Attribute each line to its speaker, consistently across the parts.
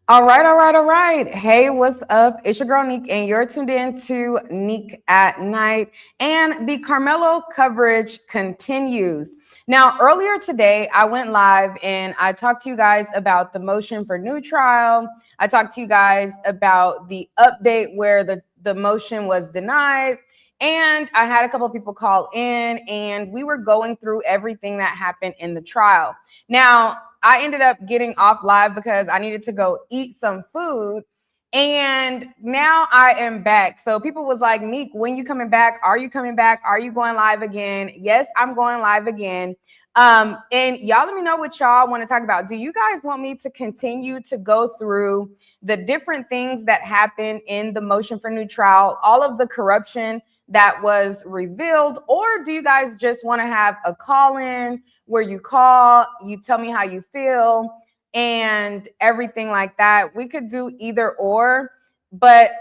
Speaker 1: All right, all right, all right. Hey, what's up? It's your girl Neek, and you're tuned in to Neek at Night. And the Karmelo coverage continues. Now, earlier today, I went live and I talked to you guys about the motion for new trial. I talked to you guys about the update where the motion was denied. And I had a couple of people call in, and we were going through everything that happened in the trial. Now, I ended up getting off live because I needed to go eat some food. And now I am back. So people was like, Neek, when you coming back? Are you coming back? Are you going live again? Yes, I'm going live again. And y'all let me know what y'all want to talk about. Do you guys want me to continue to go through the different things that happened in the motion for new trial, all of the corruption that was revealed, or do you guys just want to have a call in where you call, you tell me how you feel and everything like that? We could do either or, but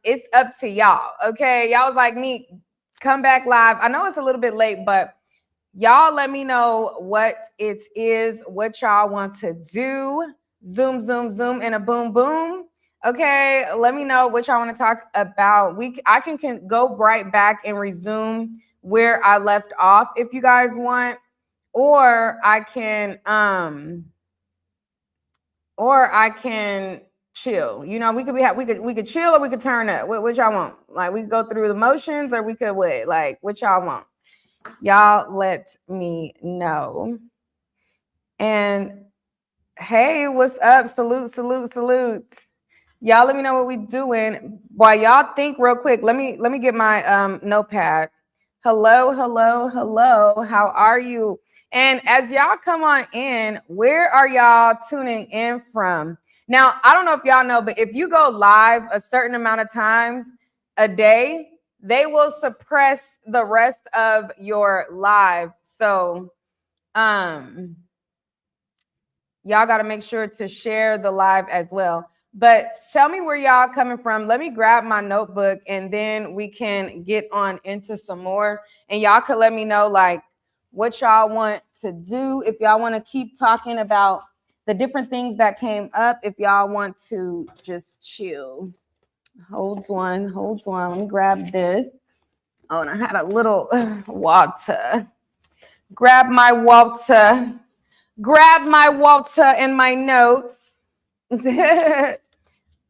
Speaker 1: it's up to y'all. Okay, y'all was like, Neek, come back live. I know it's a little bit late, but y'all let me know what it is, what y'all want to do. Zoom, zoom, zoom, and a boom, boom. Okay, let me know what y'all want to talk about. I can go right back and resume where I left off if you guys want, or I can chill. You know, we could chill or we could turn up. What y'all want? Like we could go through the motions or we could what? Like what y'all want? Y'all let me know. And hey, what's up? Salute, salute, salute. Y'all let me know what we doing. While y'all think real quick, let me get my notepad. Hello, hello, hello. How are you? And as y'all come on in, where are y'all tuning in from? Now, I don't know if y'all know, but if you go live a certain amount of times a day, they will suppress the rest of your live. So, y'all got to make sure to share the live as well. But tell me where y'all coming from. Let me grab my notebook and then we can get on into some more. And y'all could let me know like what y'all want to do. If y'all want to keep talking about the different things that came up, if y'all want to just chill. Hold on. Let me grab this. Oh, and I had a little water. Grab my water. Grab my water and my notes.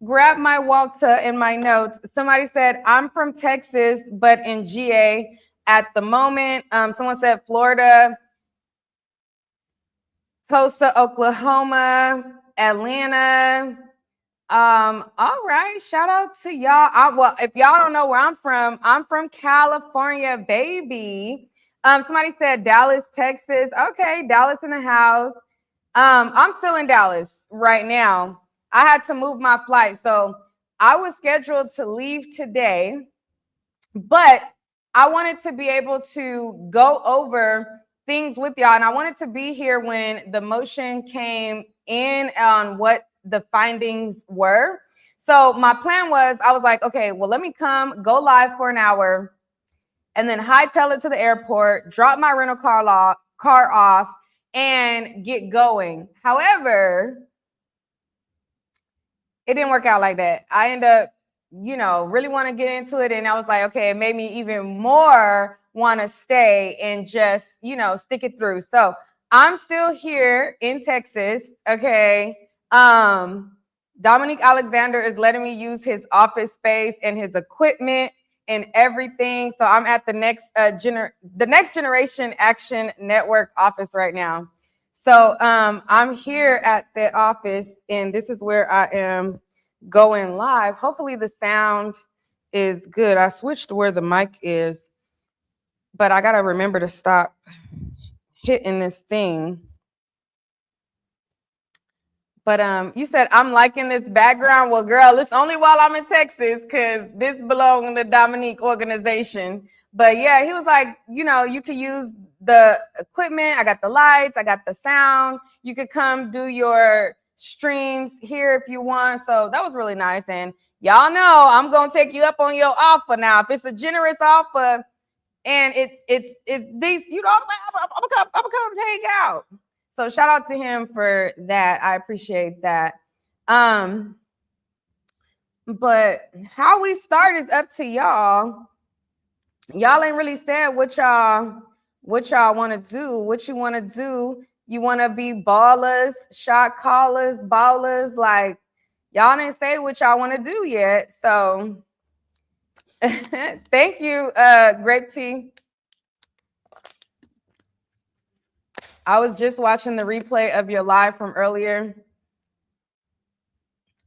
Speaker 1: Grab my water and my notes. Somebody said, I'm from Texas, but in GA at the moment. Someone said Florida, Tulsa, Oklahoma, Atlanta. All right. Shout out to y'all. Well, if y'all don't know where I'm from California, baby. Somebody said Dallas, Texas. Okay, Dallas in the house. I'm still in Dallas right now. I had to move my flight. So I was scheduled to leave today, but I wanted to be able to go over things with y'all. And I wanted to be here when the motion came in on what the findings were. So my plan was, I was like, okay, well, let me go live for an hour and then hightail it to the airport, drop my rental car off, and get going. However, it didn't work out like that. I ended up, really want to get into it. And I was like, okay, it made me even more want to stay and just, stick it through. So I'm still here in Texas. Okay. Dominique Alexander is letting me use his office space and his equipment and everything. So I'm at the Next Generation Action Network office right now. So I'm here at the office, and this is where I am going live. Hopefully the sound is good. I switched where the mic is, but I got to remember to stop hitting this thing. But you said I'm liking this background. Well, girl, it's only while I'm in Texas because this belongs in the Dominique organization. But yeah, he was like, you can use the equipment. I got the lights. I got the sound. You could come do your streams here if you want. So that was really nice. And y'all know I'm going to take you up on your offer now. If it's a generous offer and it's these, I'm gonna come hang out. So shout out to him for that. I appreciate that. But how we start is up to y'all. Y'all ain't really said what y'all want to do. What you want to do? You want to be ballers, shot callers, ballers? Like y'all didn't say what y'all want to do yet. So thank you, Grape Tea. I was just watching the replay of your live from earlier.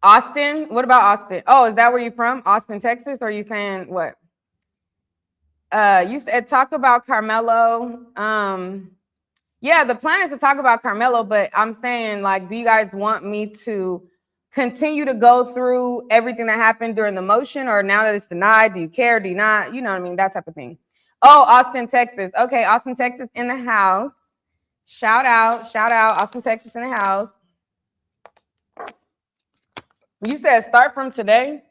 Speaker 1: Austin? What about Austin? Oh, is that where you're from? Austin, Texas? Or are you saying what? You said talk about Karmelo. Yeah, the plan is to talk about Karmelo, but I'm saying, like, do you guys want me to continue to go through everything that happened during the motion, or now that it's denied, do you care? Do you not? You know what I mean? That type of thing. Oh, Austin, Texas. Okay, Austin, Texas in the house. Shout out, Austin, Texas in the house. You said start from today?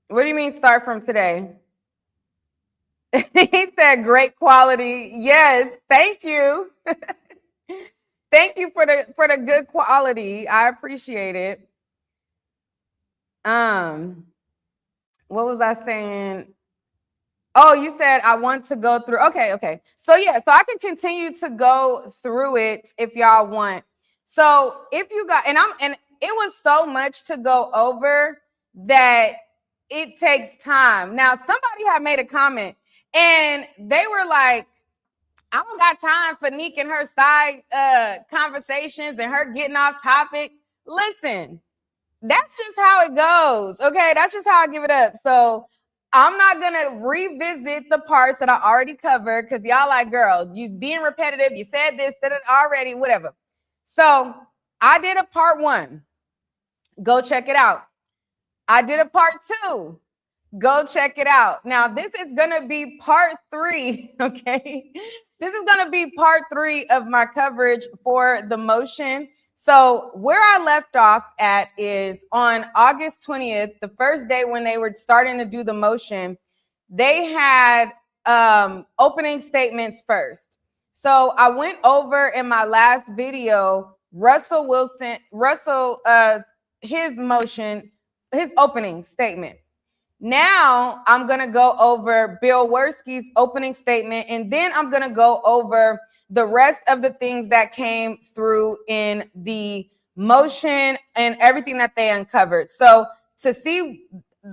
Speaker 1: What do you mean start from today? He said great quality. Yes, thank you. Thank you for the good quality. I appreciate it. What was I saying? Oh, you said I want to go through. Okay. So yeah, so I can continue to go through it if y'all want. So if you got, and it was so much to go over that it takes time. Now, somebody had made a comment and they were like, I don't got time for Neek and her side conversations and her getting off topic. Listen, that's just how it goes. Okay, that's just how I give it up. So I'm not gonna revisit the parts that I already covered because y'all like, girl, you being repetitive. You said this, that already, whatever. So I did a part 1. Go check it out. I did a part 2. Go check it out. Now, this is going to be part 3, okay? This is going to be part 3 of my coverage for the motion. So where I left off at is on August 20th, the first day when they were starting to do the motion, they had opening statements first. So I went over in my last video, his motion, his opening statement. Now I'm going to go over Bill Werski's opening statement, and then I'm going to go over the rest of the things that came through in the motion and everything that they uncovered. So to see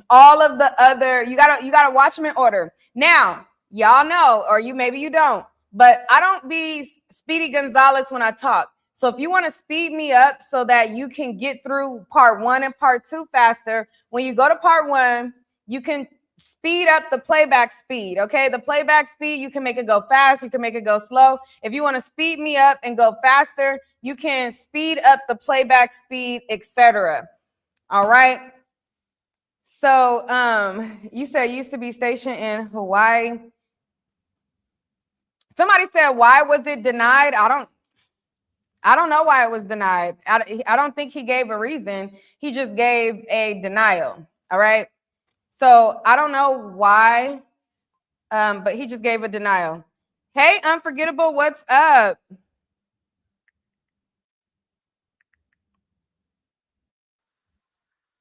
Speaker 1: all of the other, you gotta watch them in order. Now, y'all know, or maybe you don't, but I don't be Speedy Gonzalez when I talk. So if you want to speed me up so that you can get through part 1 and part 2 faster, when you go to part 1, you can speed up the playback speed, okay? The playback speed, you can make it go fast, you can make it go slow. If you want to speed me up and go faster, you can speed up the playback speed, etc. All right? So you said used to be stationed in Hawaii. Somebody said, why was it denied? I don't know why it was denied. I don't think he gave a reason. He just gave a denial, all right? So I don't know why, but he just gave a denial. Hey, Unforgettable, what's up?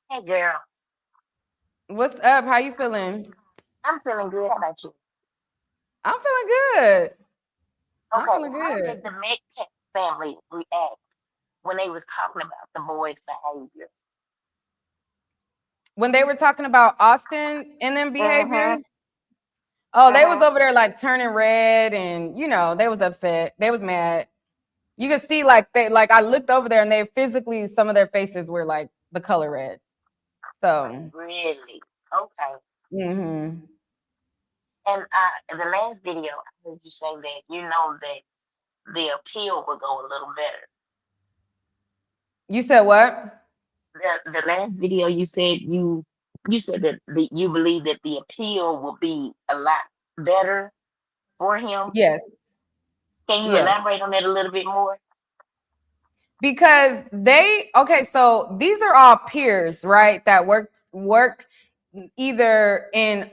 Speaker 2: Hey, girl.
Speaker 1: What's up? How you feeling?
Speaker 2: I'm feeling good. How about you?
Speaker 1: I'm feeling good. I'm
Speaker 2: Okay,
Speaker 1: feeling
Speaker 2: how
Speaker 1: good.
Speaker 2: did the Metcalf family react when they was talking about the boys' behavior?
Speaker 1: When they were talking about Austin and them behavior,
Speaker 2: Mm-hmm.
Speaker 1: oh, they was
Speaker 2: Mm-hmm.
Speaker 1: over there like turning red and, they was upset. They was mad. You could see like I looked over there and they physically, some of their faces were like the color red. So,
Speaker 2: Really? Okay.
Speaker 1: mm-hmm.
Speaker 2: And in the last video, I heard you say that you know that the appeal will go a little better.
Speaker 1: You said what?
Speaker 2: The last video you said that you believe that the appeal will be a lot better for him.
Speaker 1: Yes.
Speaker 2: Can you
Speaker 1: Yes.
Speaker 2: elaborate on that a little bit more?
Speaker 1: Because so these are all peers, right? That work either in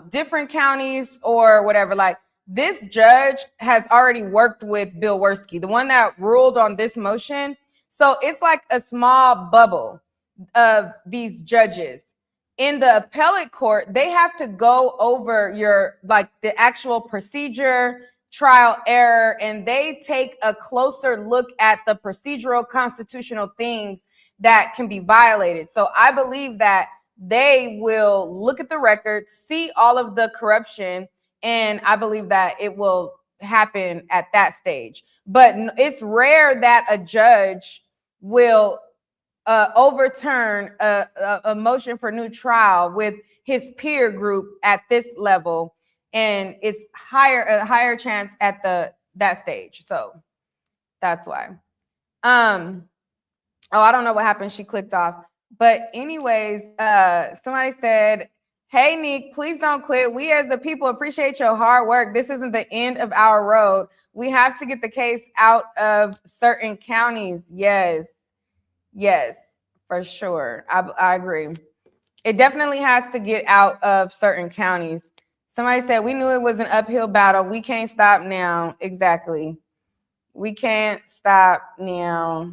Speaker 1: different counties or whatever. Like this judge has already worked with Bill Werski, the one that ruled on this motion. So it's like a small bubble of these judges. In the appellate court, they have to go over your like the actual procedure, trial error, and they take a closer look at the procedural constitutional things that can be violated. So I believe that they will look at the record, see all of the corruption, and I believe that it will happen at that stage. But it's rare that a judge will overturn a motion for new trial with his peer group at this level, and it's a higher chance at that stage. So that's why. Oh, I don't know what happened. She clicked off. But anyways, somebody said, "Hey, Nick, please don't quit. We as the people appreciate your hard work. This isn't the end of our road. We have to get the case out of certain counties." Yes, for sure. I agree. It definitely has to get out of certain counties. Somebody said, "We knew it was an uphill battle. We can't stop now." Exactly. We can't stop now.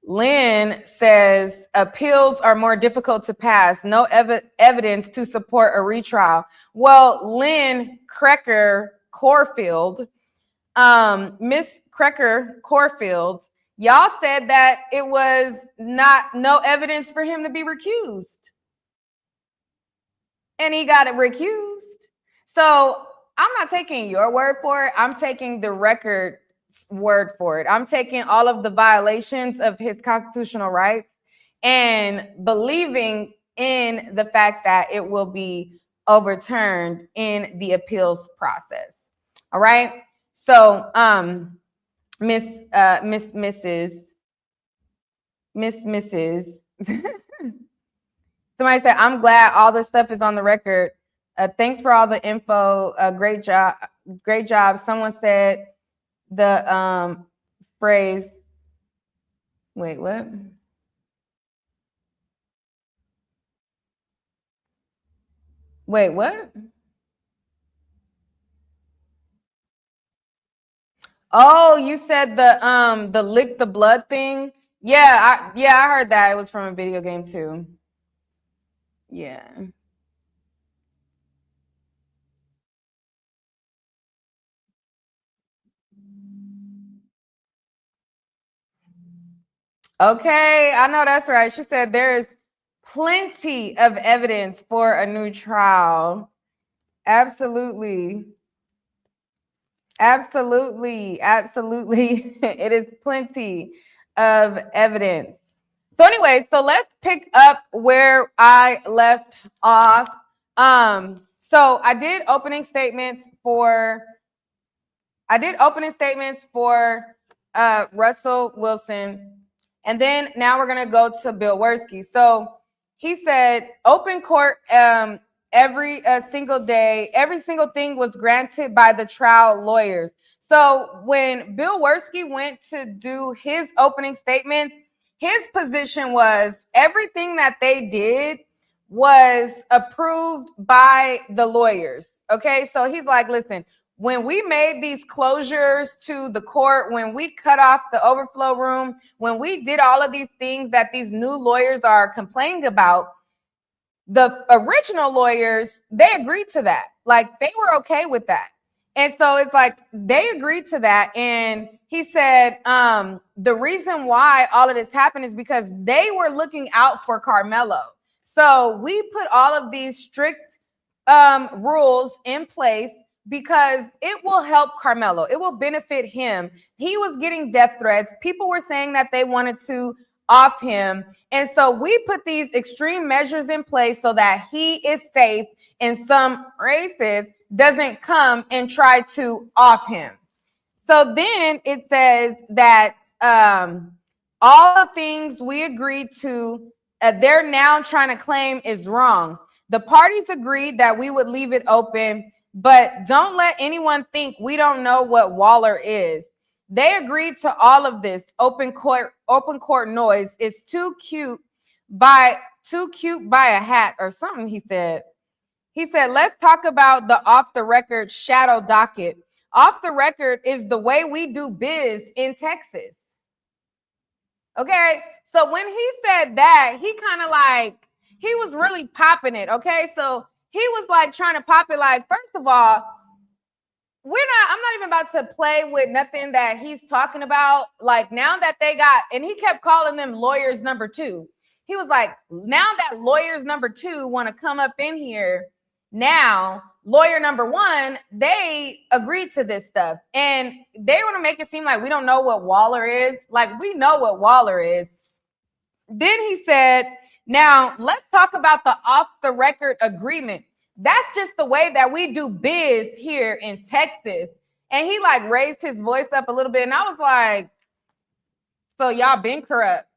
Speaker 1: Lynn says appeals are more difficult to pass. No evidence to support a retrial. Well, Lynn Krecker Corfield, Miss Krecker Corfield, y'all said that it was no evidence for him to be recused. And he got it recused. So I'm not taking your word for it. I'm taking the record word for it. I'm taking all of the violations of his constitutional rights and believing in the fact that it will be overturned in the appeals process. All right. So, Mrs. Somebody said, "I'm glad all this stuff is on the record. Thanks for all the info. Great job. Great job." Someone said the phrase, wait, what? Wait, what? Oh, you said the lick the blood thing? Yeah, I heard that. It was from a video game too. Yeah. Okay, I know that's right. She said there is plenty of evidence for a new trial. Absolutely. Absolutely. It is plenty of evidence. So anyway, so let's pick up where I left off. So I did opening statements for Russell Wilson. And then now we're gonna go to Bill Werski. So he said open court every single day, every single thing was granted by the trial lawyers. So when Bill Werski went to do his opening statements, his position was everything that they did was approved by the lawyers. Okay, so he's like, listen, when we made these closures to the court, when we cut off the overflow room, when we did all of these things that these new lawyers are complaining about, the original lawyers, they agreed to that. Like they were okay with that. And so it's like they agreed to that. And he said the reason why all of this happened is because they were looking out for Karmelo. So we put all of these strict rules in place because it will help Karmelo. It will benefit him. He was getting death threats. People were saying that they wanted to off him. And so we put these extreme measures in place so that he is safe and some racist doesn't come and try to off him. So then it says that all the things we agreed to, they're now trying to claim is wrong. The parties agreed that we would leave it open, but don't let anyone think we don't know what Waller is. They agreed to all of this. Open court noise is too cute by a hat or something, he said. He said, let's talk about the off the record shadow docket. Off the record is the way we do biz in Texas. Okay. So when he said that, he kind of like, he was really popping it. Okay. So he was like trying to pop it. Like, first of all, I'm not even about to play with nothing that he's talking about. Like, now that they got, and he kept calling them lawyers number two. He was like, now that lawyers number two want to come up in here, now lawyer number one, they agreed to this stuff. And they want to make it seem like we don't know what Waller is. Like, we know what Waller is. Then he said, now let's talk about the off the record agreement. That's just the way that we do biz here in Texas. And he like raised his voice up a little bit. And I was like, so y'all been corrupt.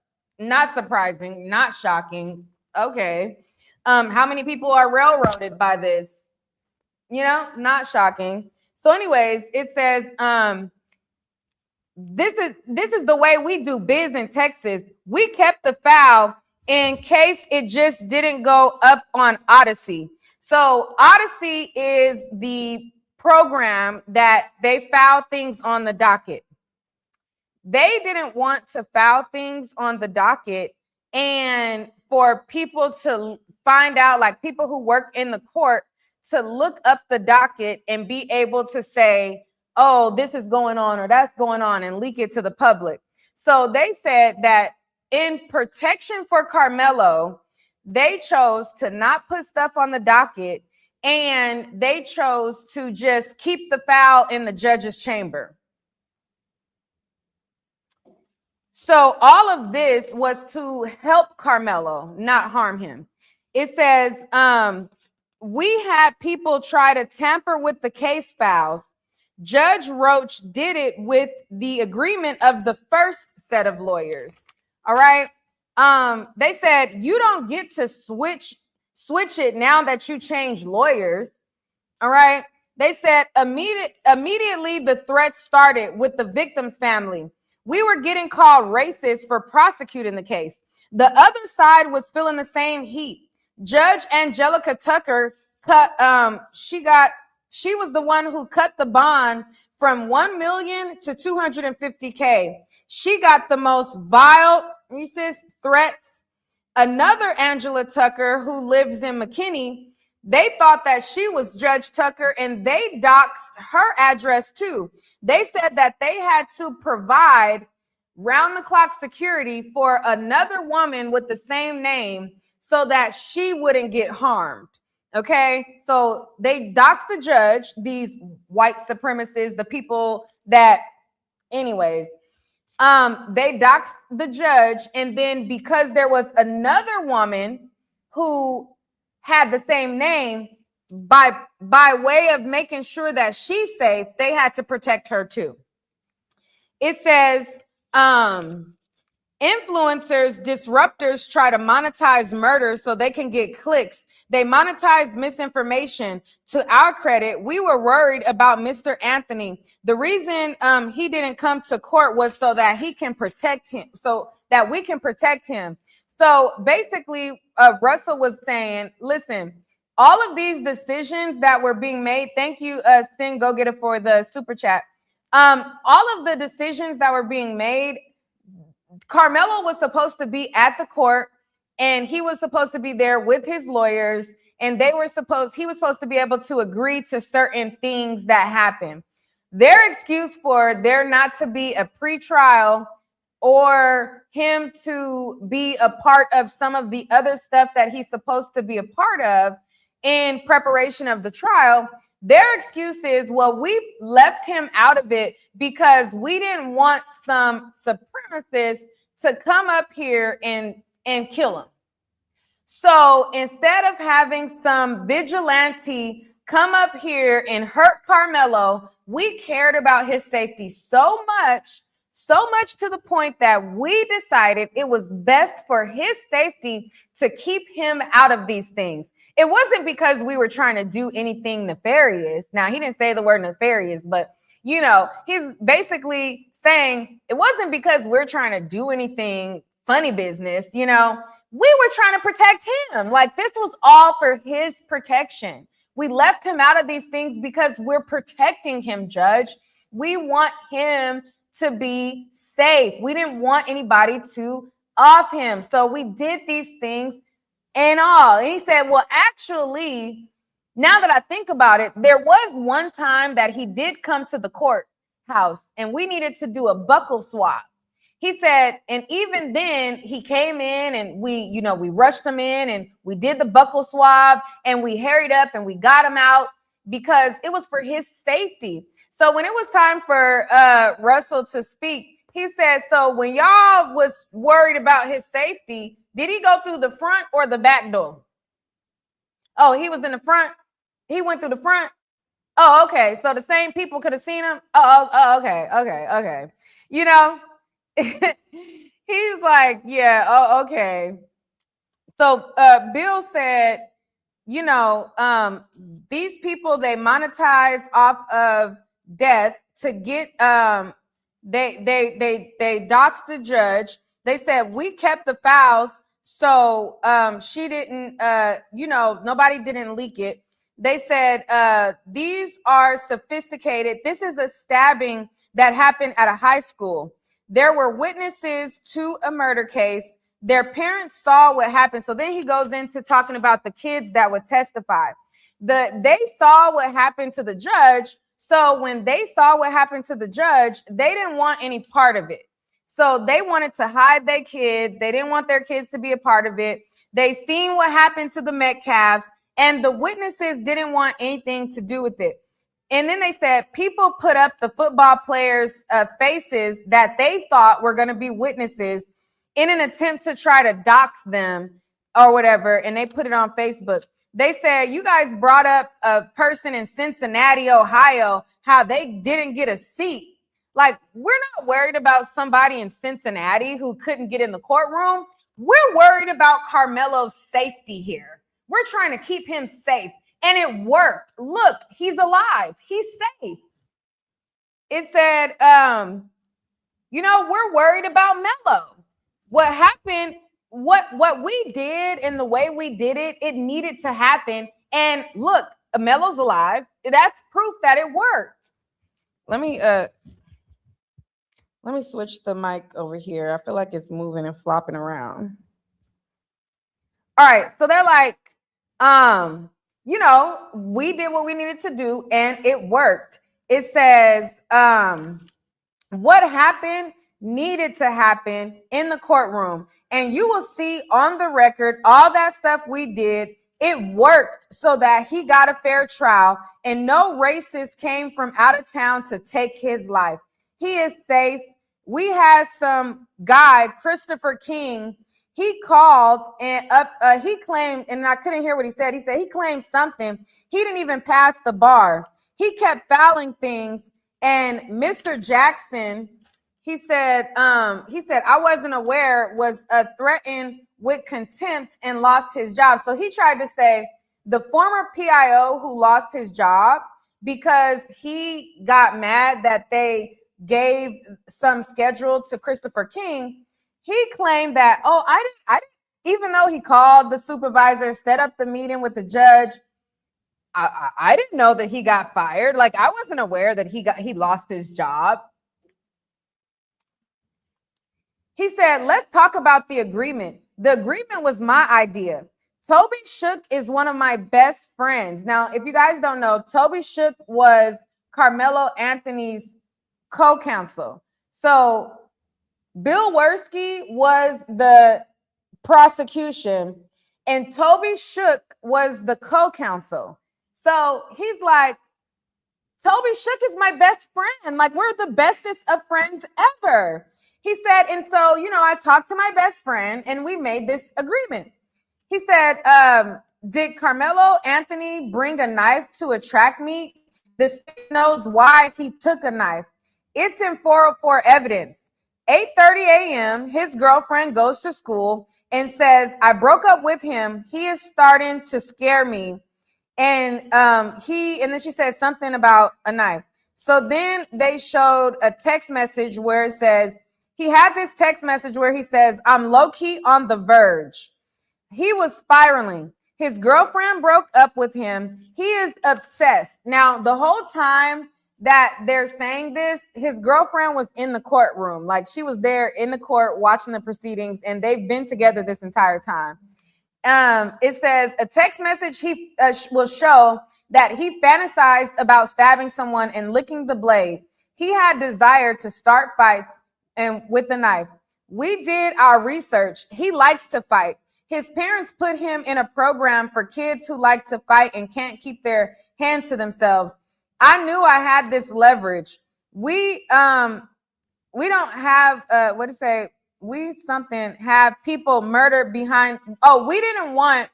Speaker 1: Not surprising, not shocking. Okay. How many people are railroaded by this? You know, not shocking. So, anyways, it says, this is the way we do biz in Texas. We kept the file in case it just didn't go up on Odyssey. So Odyssey is the program that they file things on the docket. They didn't want to file things on the docket and for people to find out, like people who work in the court, to look up the docket and be able to say, oh, this is going on or that's going on, and leak it to the public. So they said that in protection for Karmelo, they chose to not put stuff on the docket, and they chose to just keep the file in the judge's chamber. So all of this was to help Karmelo, not harm him. It says, we had people try to tamper with the case files. Judge Roach did it with the agreement of the first set of lawyers. All right. They said you don't get to switch it now that you change lawyers. All right. They said immediately the threat started with the victim's family. We were getting called racist for prosecuting the case. The other side was feeling the same heat. Judge Angelica Tucker she was the one who cut the bond from 1 million to 250K. She got the most vile racist threats. Another Angela Tucker who lives in McKinney, they thought that she was Judge Tucker and they doxed her address too. They said that they had to provide round the clock security for another woman with the same name so that she wouldn't get harmed. Okay, so they doxed the judge, these white supremacists, the people that, anyways, they doxed the judge. And then because there was another woman who had the same name, by way of making sure that she's safe, they had to protect her too. It says, influencers, disruptors try to monetize murder so they can get clicks. They monetize misinformation. To our credit, we were worried about Mr. Anthony. The reason he didn't come to court was so that he can protect him, so that we can protect him. So basically, Russell was saying, listen, all of these decisions that were being made, thank you, Sting, go get it for the super chat. All of the decisions that were being made, Karmelo was supposed to be at the court and he was supposed to be there with his lawyers, and he was supposed to be able to agree to certain things that happen. Their excuse for there not to be a pretrial or him to be a part of some of the other stuff that he's supposed to be a part of in preparation of the trial, their excuse is, well, we left him out of it because we didn't want some supremacists to come up here and kill him. So instead of having some vigilante come up here and hurt Karmelo, we cared about his safety so much to the point that we decided it was best for his safety to keep him out of these things. It wasn't because we were trying to do anything nefarious. Now, he didn't say the word nefarious, but, you know, he's basically saying it wasn't because we're trying to do anything funny business. You know, we were trying to protect him. Like, this was all for his protection. We left him out of these things because we're protecting him, Judge. We want him to be safe. We didn't want anybody to off him. So we did these things and all. And he said, well, actually, now that I think about it, there was one time that he did come to the courthouse and we needed to do a buckle swap. He said, and even then he came in and we rushed him in and we did the buckle swab and we hurried up and we got him out because it was for his safety. So when it was time for Russell to speak, he said, so when y'all was worried about his safety, did he go through the front or the back door? Oh, he was in the front. He went through the front. Oh, okay. So the same people could have seen him. Okay. He's like, yeah, oh, okay. So Bill said, these people, they monetize off of death to get they doxed the judge. They said we kept the files, so she didn't nobody didn't leak it. They said these are sophisticated. This is a stabbing that happened at a high school. There were witnesses to a murder case. Their parents saw what happened. So then he goes into talking about the kids that would testify. They saw what happened to the judge. So when they saw what happened to the judge, they didn't want any part of it. So they wanted to hide their kids. They didn't want their kids to be a part of it. They seen what happened to the Metcalfs, and the witnesses didn't want anything to do with it. And then they said people put up the football players' faces that they thought were going to be witnesses in an attempt to try to dox them or whatever, and they put it on Facebook. They said, you guys brought up a person in Cincinnati, Ohio, how they didn't get a seat. Like, we're not worried about somebody in Cincinnati who couldn't get in the courtroom. We're worried about Karmelo's safety here. We're trying to keep him safe. And it worked. Look, he's alive. He's safe. It said, we're worried about Melo. What happened, what we did and the way we did it, it needed to happen. And look, Melo's alive. That's proof that it worked. Let me switch the mic over here. I feel like it's moving and flopping around. All right, so they're like, we did what we needed to do and it worked. It says, what happened needed to happen in the courtroom. And you will see on the record, all that stuff we did, it worked so that he got a fair trial and no racist came from out of town to take his life. He is safe. We had some guy, Christopher King. He called and he claimed, and I couldn't hear what he said. He said he claimed something. He didn't even pass the bar. He kept fouling things. And Mr. Jackson, he said, I wasn't aware, was threatened with contempt and lost his job. So he tried to say the former PIO who lost his job because he got mad that they gave some schedule to Christopher King. He claimed that, I didn't, even though he called the supervisor, set up the meeting with the judge, I didn't know that he got fired. Like, I wasn't aware that he lost his job. He said, let's talk about the agreement. The agreement was my idea. Toby Shook is one of my best friends. Now, if you guys don't know, Toby Shook was Karmelo Anthony's co-counsel. So Bill Werski was the prosecution and Toby Shook was the co-counsel. So he's like, Toby Shook is my best friend. Like, we're the bestest of friends ever. He said, and so, I talked to my best friend and we made this agreement. He said, did Karmelo Anthony bring a knife to a track meet? The state knows why he took a knife. It's in 404 evidence. 8:30 a.m., his girlfriend goes to school and says, I broke up with him. He is starting to scare me. And then she said something about a knife. So then they showed a text message where it says, he had this text message where he says, I'm low-key on the verge. He was spiraling. His girlfriend broke up with him. He is obsessed. Now, the whole time that they're saying this, his girlfriend was in the courtroom. Like, she was there in the court watching the proceedings, and they've been together this entire time. It says a text message he will show that he fantasized about stabbing someone and licking the blade. He had desire to start fights and with the knife. We did our research. He likes to fight. His parents put him in a program for kids who like to fight and can't keep their hands to themselves. I knew I had this leverage. We don't have what to say. We something have people murdered behind. Oh, we didn't want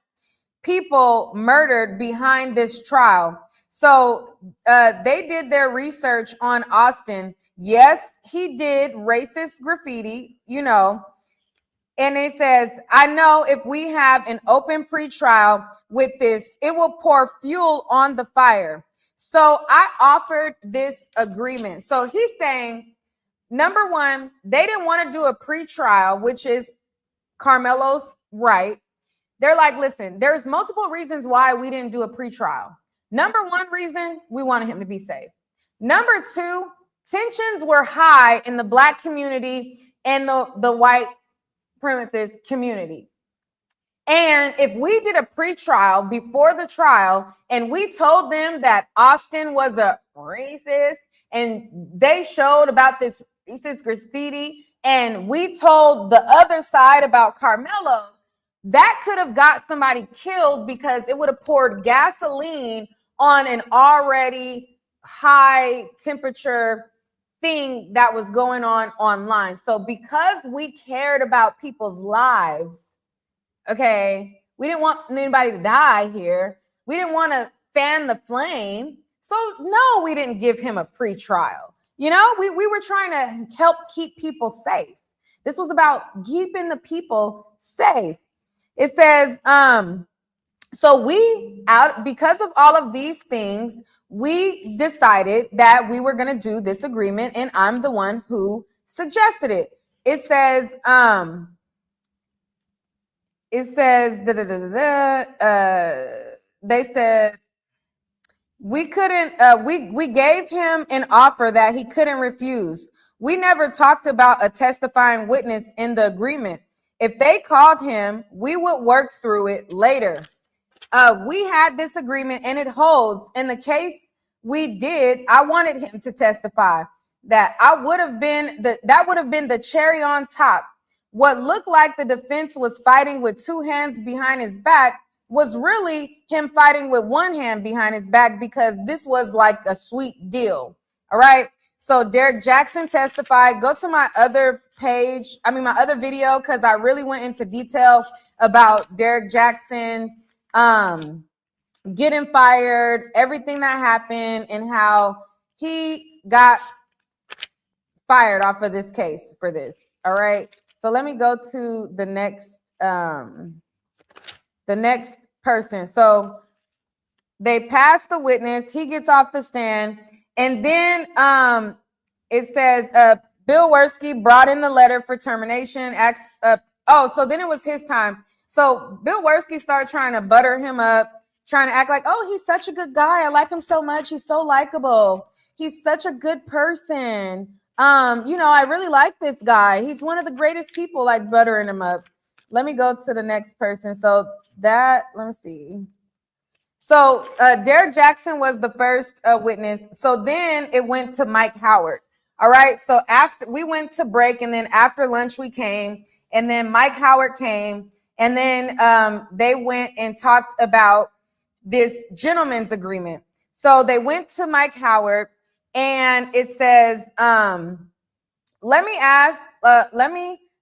Speaker 1: people murdered behind this trial. So they did their research on Austin. Yes, he did racist graffiti, you know. And it says, I know if we have an open pretrial with this, it will pour fuel on the fire. So I offered this agreement. So he's saying, number one, they didn't want to do a pretrial, which is Karmelo's right. They're like, listen, there's multiple reasons why we didn't do a pretrial. Number one reason, we wanted him to be safe. Number two, tensions were high in the Black community and the white premises community. And if we did a pretrial before the trial and we told them that Austin was a racist and they showed about this racist graffiti and we told the other side about Karmelo, that could have got somebody killed because it would have poured gasoline on an already high temperature thing that was going on online. So because we cared about people's lives, okay, we didn't want anybody to die here. We didn't want to fan the flame. So no, we didn't give him a pre-trial. You know, we were trying to help keep people safe. This was about keeping the people safe. It says, so because of all of these things, we decided that we were going to do this agreement, and I'm the one who suggested it. It says, they said we couldn't, we gave him an offer that he couldn't refuse. We never talked about a testifying witness in the agreement. If they called him, we would work through it later. We had this agreement and it holds. In the case we did, I wanted him to testify. That would have been the cherry on top. What looked like the defense was fighting with two hands behind his back was really him fighting with one hand behind his back because this was like a sweet deal. All right. So Derek Jackson testified. Go to my other my other video, because I really went into detail about Derek Jackson getting fired, everything that happened, and how he got fired off of this case for this. All right. So let me go to the next person. So they passed the witness. He gets off the stand. And then it says Bill Werski brought in the letter for termination. So then it was his time. So Bill Werski started trying to butter him up, trying to act like, oh, he's such a good guy. I like him so much. He's so likable. He's such a good person. I really like this guy. He's one of the greatest people, like buttering him up. Let me go to the next person. So let me see. So Derek Jackson was the first witness. So then it went to Mike Howard. All right. So after we went to break, and then after lunch we came, and then Mike Howard came, and then they went and talked about this gentleman's agreement. So they went to Mike Howard, and it says, let me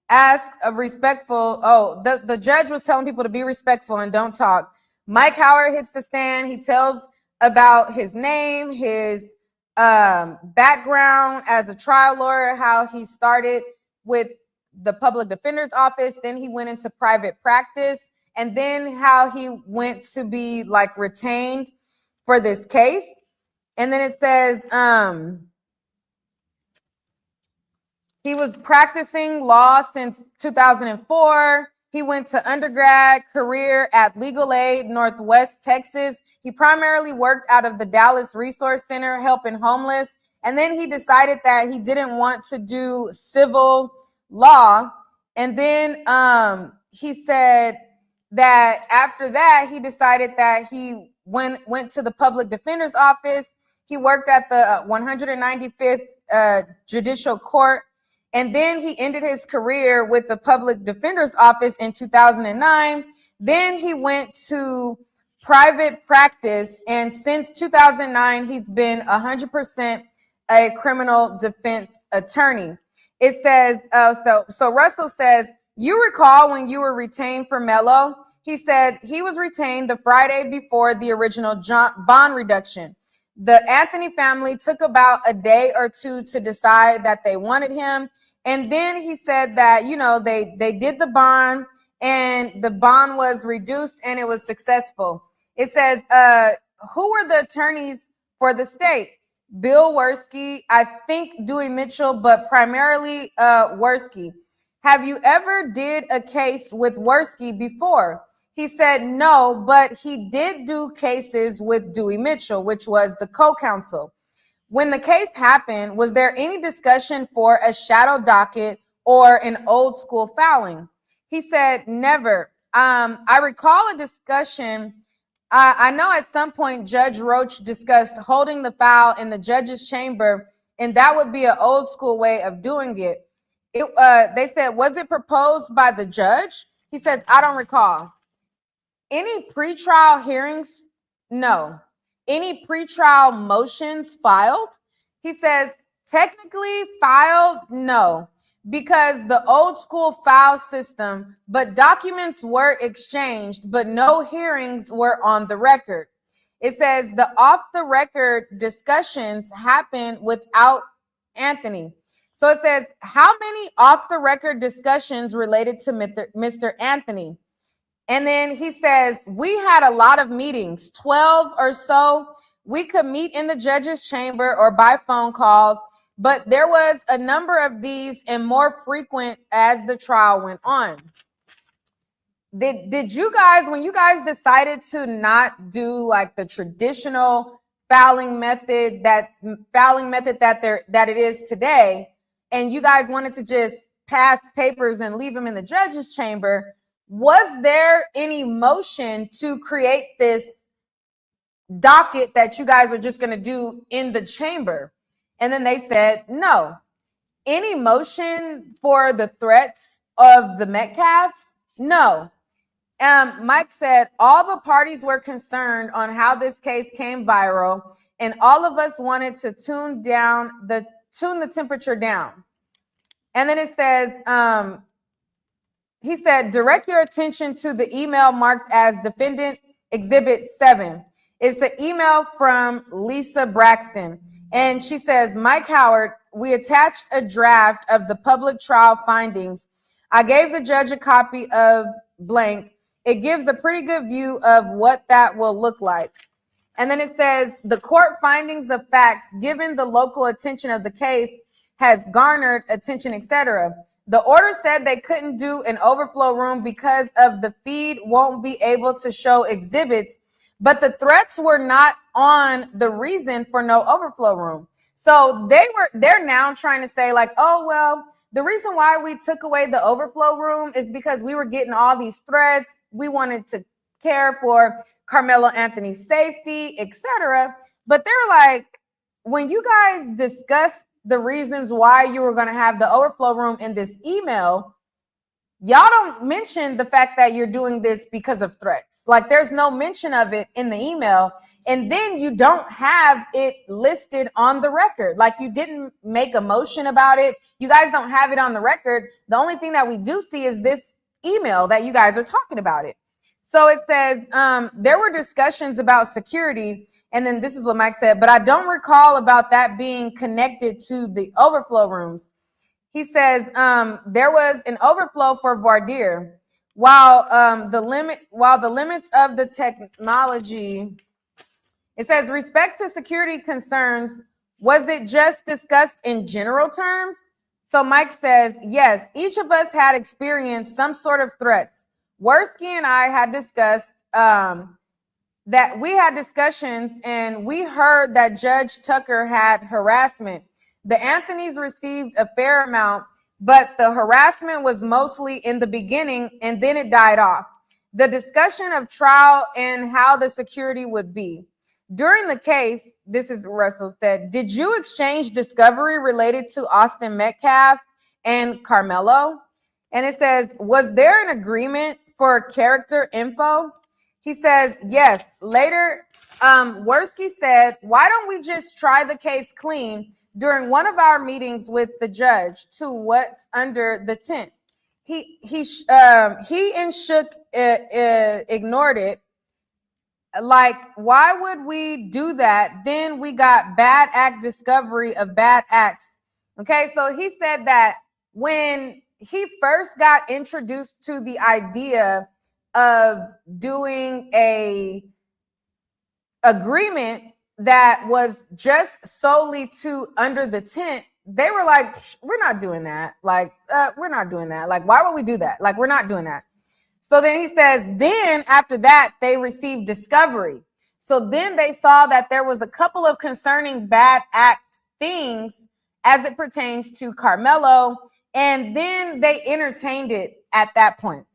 Speaker 1: ask a respectful. Oh, the judge was telling people to be respectful and don't talk. Mike Howard hits the stand. He tells about his name, his background as a trial lawyer, how he started with the public defender's office, then he went into private practice, and then how he went to be like retained for this case. And then it says he was practicing law since 2004. He went to undergrad career at Legal Aid Northwest Texas. He primarily worked out of the Dallas Resource Center helping homeless. And then he decided that he didn't want to do civil law. And then he said that after that, he decided that he went to the public defender's office. He worked at the 195th Judicial Court. And then he ended his career with the public defender's office in 2009. Then he went to private practice. And since 2009, he's been 100% a criminal defense attorney. It says, so Russell says, you recall when you were retained for Mello? He said he was retained the Friday before the original bond reduction. The Anthony family took about a day or two to decide that they wanted him. And then he said that, you know, they did the bond and the bond was reduced and it was successful. It says, who were the attorneys for the state? Bill Worski, I think Dewey Mitchell, but primarily Worski. Have you ever did a case with Worski before? He said no, but he did do cases with Dewey Mitchell, which was the co-counsel. When the case happened, was there any discussion for a shadow docket or an old school filing? He said never. I recall a discussion. I know at some point Judge Roach discussed holding the file in the judge's chamber, and that would be an old school way of doing it. They said, was it proposed by the judge? He says, I don't recall. Any pretrial hearings? No. Any pretrial motions filed? He says, technically filed? No, because the old school file system, but documents were exchanged, but no hearings were on the record. It says the off the record discussions happened without Anthony. So it says, how many off the record discussions related to Mr. Anthony? And then he says, we had a lot of meetings, 12 or so. We could meet in the judge's chamber or by phone calls, but there was a number of these and more frequent as the trial went on. Did you guys, when you guys decided to not do like the traditional filing method that it is today, and you guys wanted to just pass papers and leave them in the judge's chamber, was there any motion to create this docket that you guys are just going to do in the chamber? And then they said, no. Any motion for the threats of the Metcalfs? No. Mike said, all the parties were concerned on how this case came viral, and all of us wanted to tune the temperature down. And then it says, he said, direct your attention to the email marked as Defendant Exhibit 7. It's the email from Lisa Braxton. And she says, Mike Howard, we attached a draft of the public trial findings. I gave the judge a copy of blank. It gives a pretty good view of what that will look like. And then it says, the court findings of facts, given the local attention of the case, has garnered attention, etc. The order said they couldn't do an overflow room because of the feed won't be able to show exhibits, but the threats were not on the reason for no overflow room. So they're now trying to say like, oh, well, the reason why we took away the overflow room is because we were getting all these threats. We wanted to care for Karmelo Anthony's safety, etc. But they're like, when you guys discussed the reasons why you were going to have the overflow room in this email, y'all don't mention the fact that you're doing this because of threats. Like there's no mention of it in the email. And then you don't have it listed on the record. Like you didn't make a motion about it. You guys don't have it on the record. The only thing that we do see is this email that you guys are talking about it. So it says, there were discussions about security. And then this is what Mike said, but I don't recall about that being connected to the overflow rooms. He says, there was an overflow for voir dire. While the limits of the technology, it says, respect to security concerns, was it just discussed in general terms? So Mike says, yes, each of us had experienced some sort of threats. Worski and I had discussed that we had discussions and we heard that Judge Tucker had harassment. The Anthonys received a fair amount, but the harassment was mostly in the beginning and then it died off. The discussion of trial and how the security would be. During the case, this is Russell said, did you exchange discovery related to Austin Metcalf and Karmelo? And it says, was there an agreement for character info? He says, yes. Later, Worski said, why don't we just try the case clean during one of our meetings with the judge to what's under the tent? He and Shook ignored it. Like, why would we do that? Then we got bad act discovery of bad acts. Okay, so he said that when he first got introduced to the idea of doing a agreement that was just solely to under the tent, they were like, we're not doing that. Like, we're not doing that. Like, why would we do that? Like, we're not doing that. So then he says, then after that, they received discovery. So then they saw that there was a couple of concerning bad act things as it pertains to Karmelo. And then they entertained it at that point.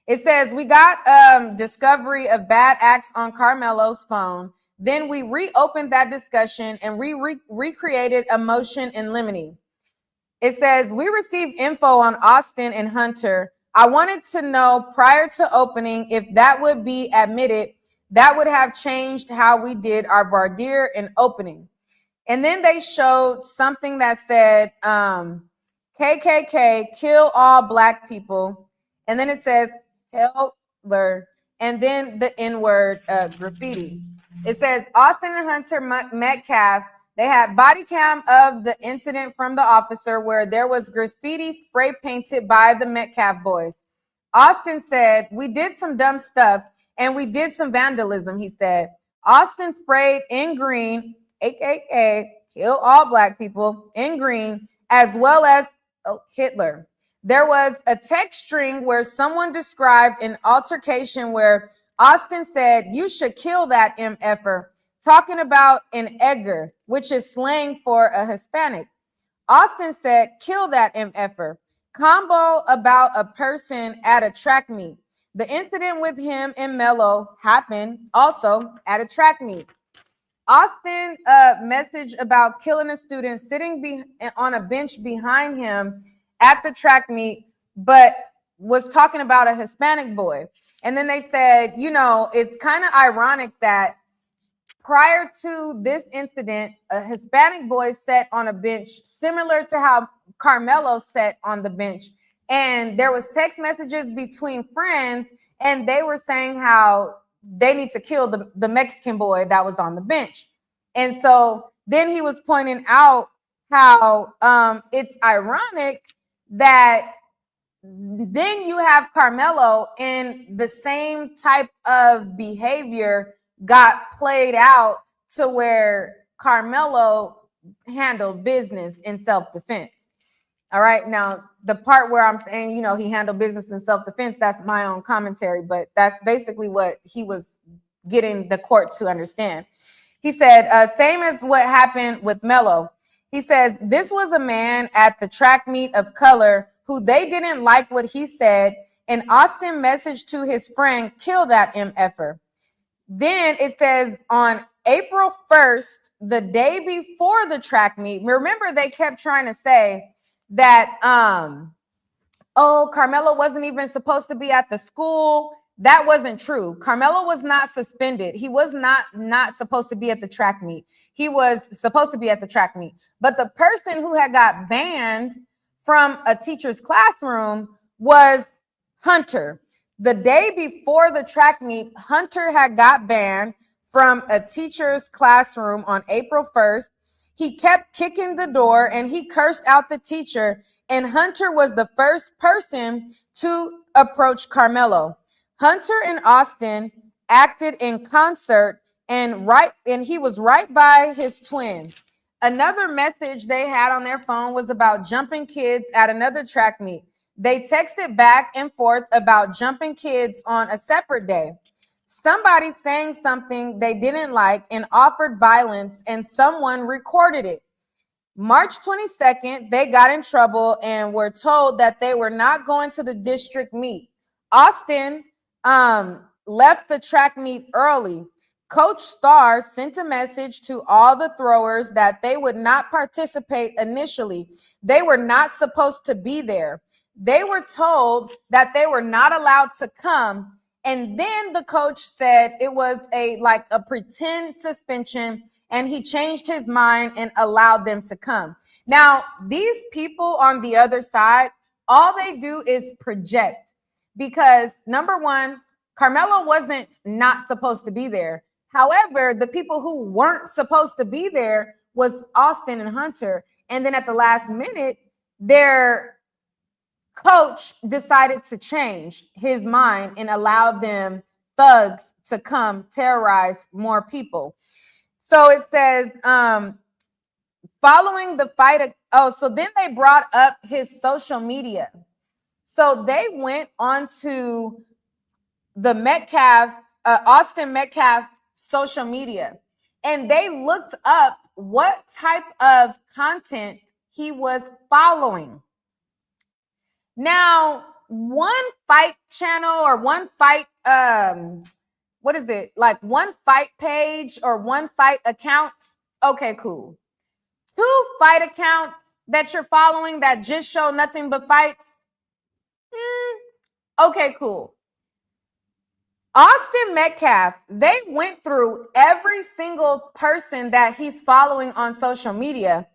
Speaker 1: It says, we got discovery of bad acts on Karmelo's phone. Then we reopened that discussion and recreated a motion in limine. It says, we received info on Austin and Hunter. I wanted to know prior to opening if that would be admitted. That would have changed how we did our voir dire in opening. And then they showed something that said, KKK, kill all black people. And then it says, Hitler, and then the N-word graffiti. It says, Austin and Hunter Metcalf, they had body cam of the incident from the officer where there was graffiti spray painted by the Metcalf boys. Austin said, we did some dumb stuff and we did some vandalism, he said. Austin sprayed in green, AKA, kill all black people, in green, as well as Hitler. There was a text string where someone described an altercation where Austin said, you should kill that MFer, talking about an Edgar, which is slang for a Hispanic. Austin said, kill that MFer. Combo about a person at a track meet. The incident with him and Melo happened also at a track meet. Austin message about killing a student sitting on a bench behind him at the track meet, but was talking about a Hispanic boy. And then they said, you know, it's kind of ironic that prior to this incident, a Hispanic boy sat on a bench similar to how Karmelo sat on the bench. And there was text messages between friends, and they were saying how they need to kill the Mexican boy that was on the bench. And so then he was pointing out how it's ironic that then you have Karmelo in the same type of behavior got played out to where Karmelo handled business in self-defense. All right. Now, the part where I'm saying, you know, he handled business in self-defense, that's my own commentary, but that's basically what he was getting the court to understand. He said, same as what happened with Melo. He says, this was a man at the track meet of color who they didn't like what he said, and Austin messaged to his friend, kill that MFer. Then it says on April 1st, the day before the track meet, remember they kept trying to say that, Karmelo wasn't even supposed to be at the school. That wasn't true. Karmelo was not suspended. He was not supposed to be at the track meet. He was supposed to be at the track meet. But the person who had got banned from a teacher's classroom was Hunter. The day before the track meet, Hunter had got banned from a teacher's classroom on April 1st. He kept kicking the door and he cursed out the teacher. And Hunter was the first person to approach Karmelo. Hunter and Austin acted in concert and he was right by his twin. Another message they had on their phone was about jumping kids at another track meet. They texted back and forth about jumping kids on a separate day. Somebody saying something they didn't like and offered violence, and someone recorded it. March 22nd, they got in trouble and were told that they were not going to the district meet. Austin left the track meet early. Coach Starr sent a message to all the throwers that they would not participate initially. They were not supposed to be there. They were told that they were not allowed to come. And then the coach said it was a pretend suspension, and he changed his mind and allowed them to come. Now, these people on the other side, all they do is project, because number one, Karmelo wasn't not supposed to be there. However, the people who weren't supposed to be there was Austin and Hunter. And then at the last minute, their coach decided to change his mind and allow them thugs to come terrorize more people. So it says, following the fight. So then they brought up his social media. So they went on to the Austin Metcalf social media, and they looked up what type of content he was following. Now, one fight channel or one fight, what is it? Like one fight page or one fight account. Okay, cool. Two fight accounts that you're following that just show nothing but fights. Okay, cool. Austin Metcalf, they went through every single person that he's following on social media.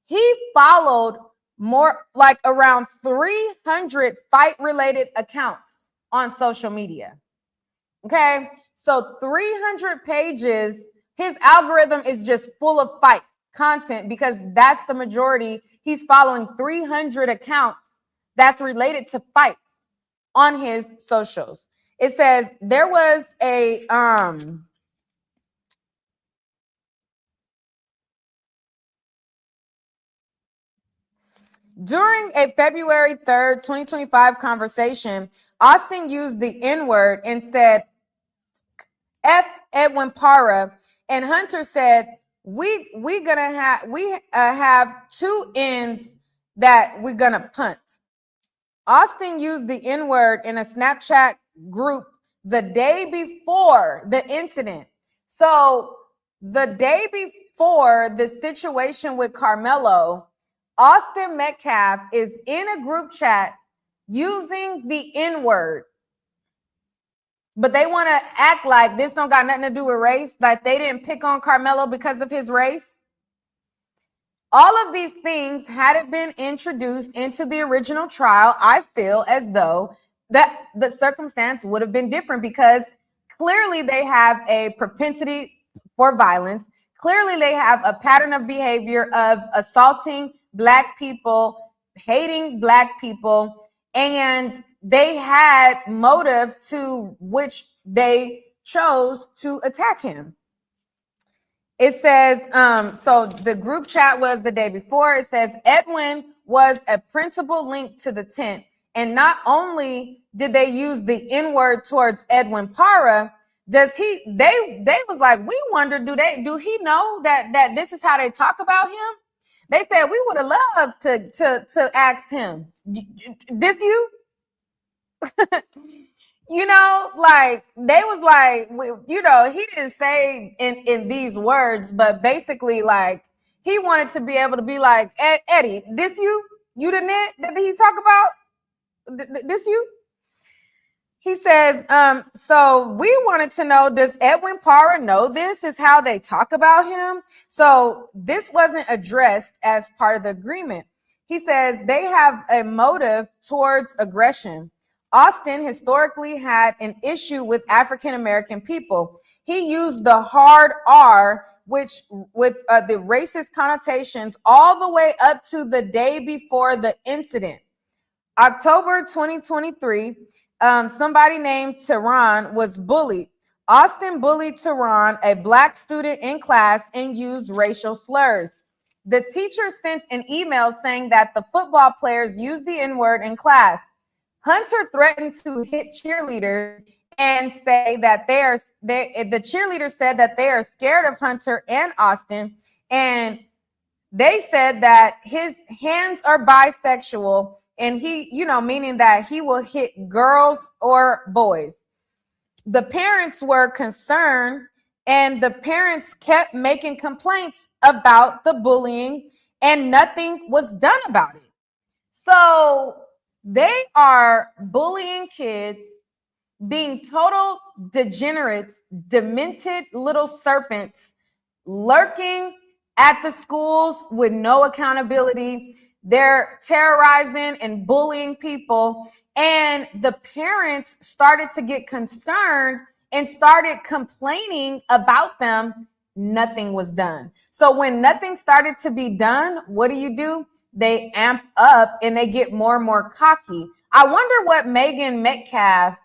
Speaker 1: He followed more like around 300 fight-related accounts on social media. Okay, so 300 pages. His algorithm is just full of fight content because that's the majority. He's following 300 accounts that's related to fights on his socials. It says there was a during a February 3rd, 2025 conversation, Austin used the N-word and said F Edwin Parra, and Hunter said we have two ends that we're gonna punt. Austin used the N-word in a Snapchat group the day before the incident. So the day before the situation with Karmelo, Austin Metcalf is in a group chat using the N-word. But they want to act like this don't got nothing to do with race, like they didn't pick on Karmelo because of his race. All of these things, had it been introduced into the original trial, I feel as though that the circumstance would have been different, because clearly they have a propensity for violence. Clearly they have a pattern of behavior of assaulting Black people, hating Black people, and they had motive to which they chose to attack him. It says, so the group chat was the day before. It says Edwin was a principal link to the tent. And not only did they use the N-word towards Edwin Parra, they was like, we wonder, do he know that this is how they talk about him? They said, we would have loved to ask him, this you? You know, like they was like, you know, he didn't say in these words, but basically like he wanted to be able to be like, Eddie, this you the net that he talk about, this you? He says, so we wanted to know, does Edwin Parra know this is how they talk about him? So this wasn't addressed as part of the agreement. He says they have a motive towards aggression. Austin historically had an issue with African-American people. He used the hard R, which with the racist connotations, all the way up to the day before the incident. October 2023, somebody named Tehran was bullied. Austin bullied Tehran, a Black student in class, and used racial slurs. The teacher sent an email saying that the football players used the N-word in class. Hunter threatened to hit cheerleaders and say that the cheerleaders said that they are scared of Hunter and Austin, and they said that his hands are bisexual, and he, meaning that he will hit girls or boys. The parents were concerned, and the parents kept making complaints about the bullying, and nothing was done about it. So they are bullying kids, being total degenerates, demented little serpents, lurking at the schools with no accountability. They're terrorizing and bullying people. And the parents started to get concerned and started complaining about them. Nothing was done. So when nothing started to be done, what do? They amp up and they get more and more cocky. I wonder what Megan Metcalf,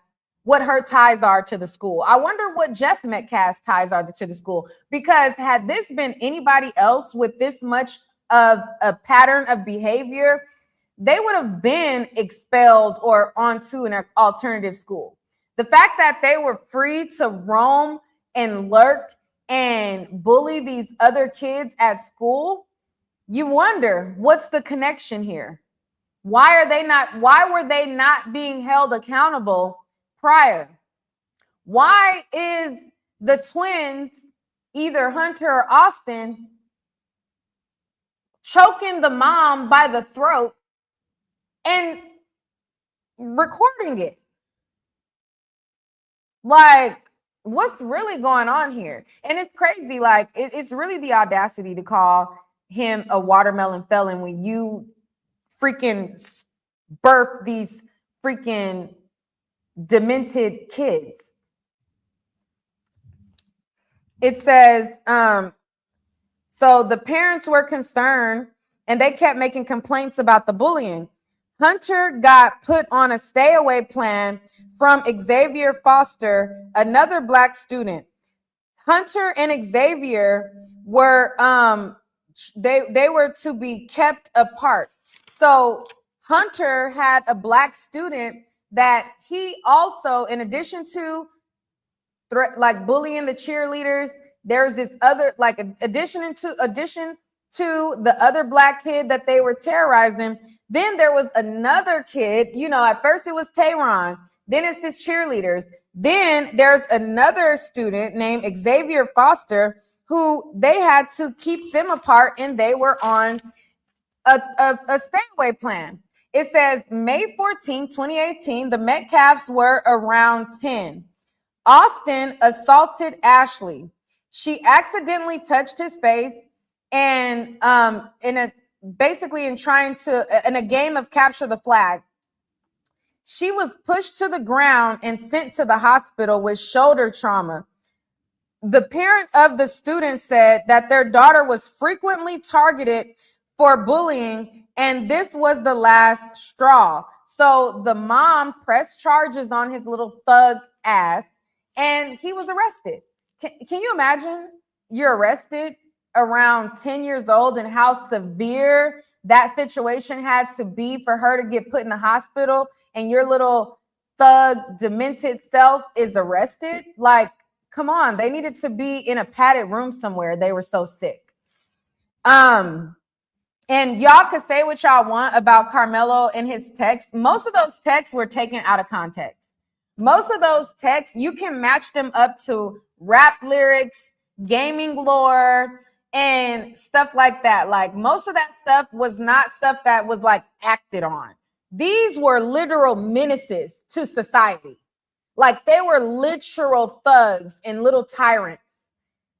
Speaker 1: what her ties are to the school. I wonder what Jeff Metcalf's ties are to the school, because had this been anybody else with this much of a pattern of behavior, they would have been expelled or onto an alternative school. The fact that they were free to roam and lurk and bully these other kids at school, you wonder, what's the connection here? Why were they not being held accountable prior? Why is the twins, either Hunter or Austin, choking the mom by the throat and recording it? Like, what's really going on here? And it's crazy. Like, it's really the audacity to call him a watermelon felon when you freaking birth these freaking demented kids. It says, so the parents were concerned and they kept making complaints about the bullying. Hunter got put on a stay away plan from Xavier Foster, another Black student. Hunter and Xavier were they were to be kept apart. So Hunter had a Black student that he also, in addition to like bullying the cheerleaders, there's this other, like, addition to the other Black kid that they were terrorizing. Then there was another kid, at first it was Tayron, then it's this cheerleaders. Then there's another student named Xavier Foster who they had to keep them apart, and they were on a stay away plan. It says May 14, 2018, the Metcalfs were around 10. Austin assaulted Ashley. She accidentally touched his face, and in a game of capture the flag, she was pushed to the ground and sent to the hospital with shoulder trauma. The parent of the student said that their daughter was frequently targeted for bullying, and this was the last straw. So the mom pressed charges on his little thug ass, and he was arrested. Can you imagine? You're arrested around 10 years old, and how severe that situation had to be for her to get put in the hospital, and your little thug demented self is arrested. Like, come on, they needed to be in a padded room somewhere. They were so sick. And y'all could say what y'all want about Karmelo and his texts. Most of those texts were taken out of context. Most of those texts, you can match them up to rap lyrics, gaming lore, and stuff like that. Like, most of that stuff was not stuff that was like acted on. These were literal menaces to society. Like, they were literal thugs and little tyrants.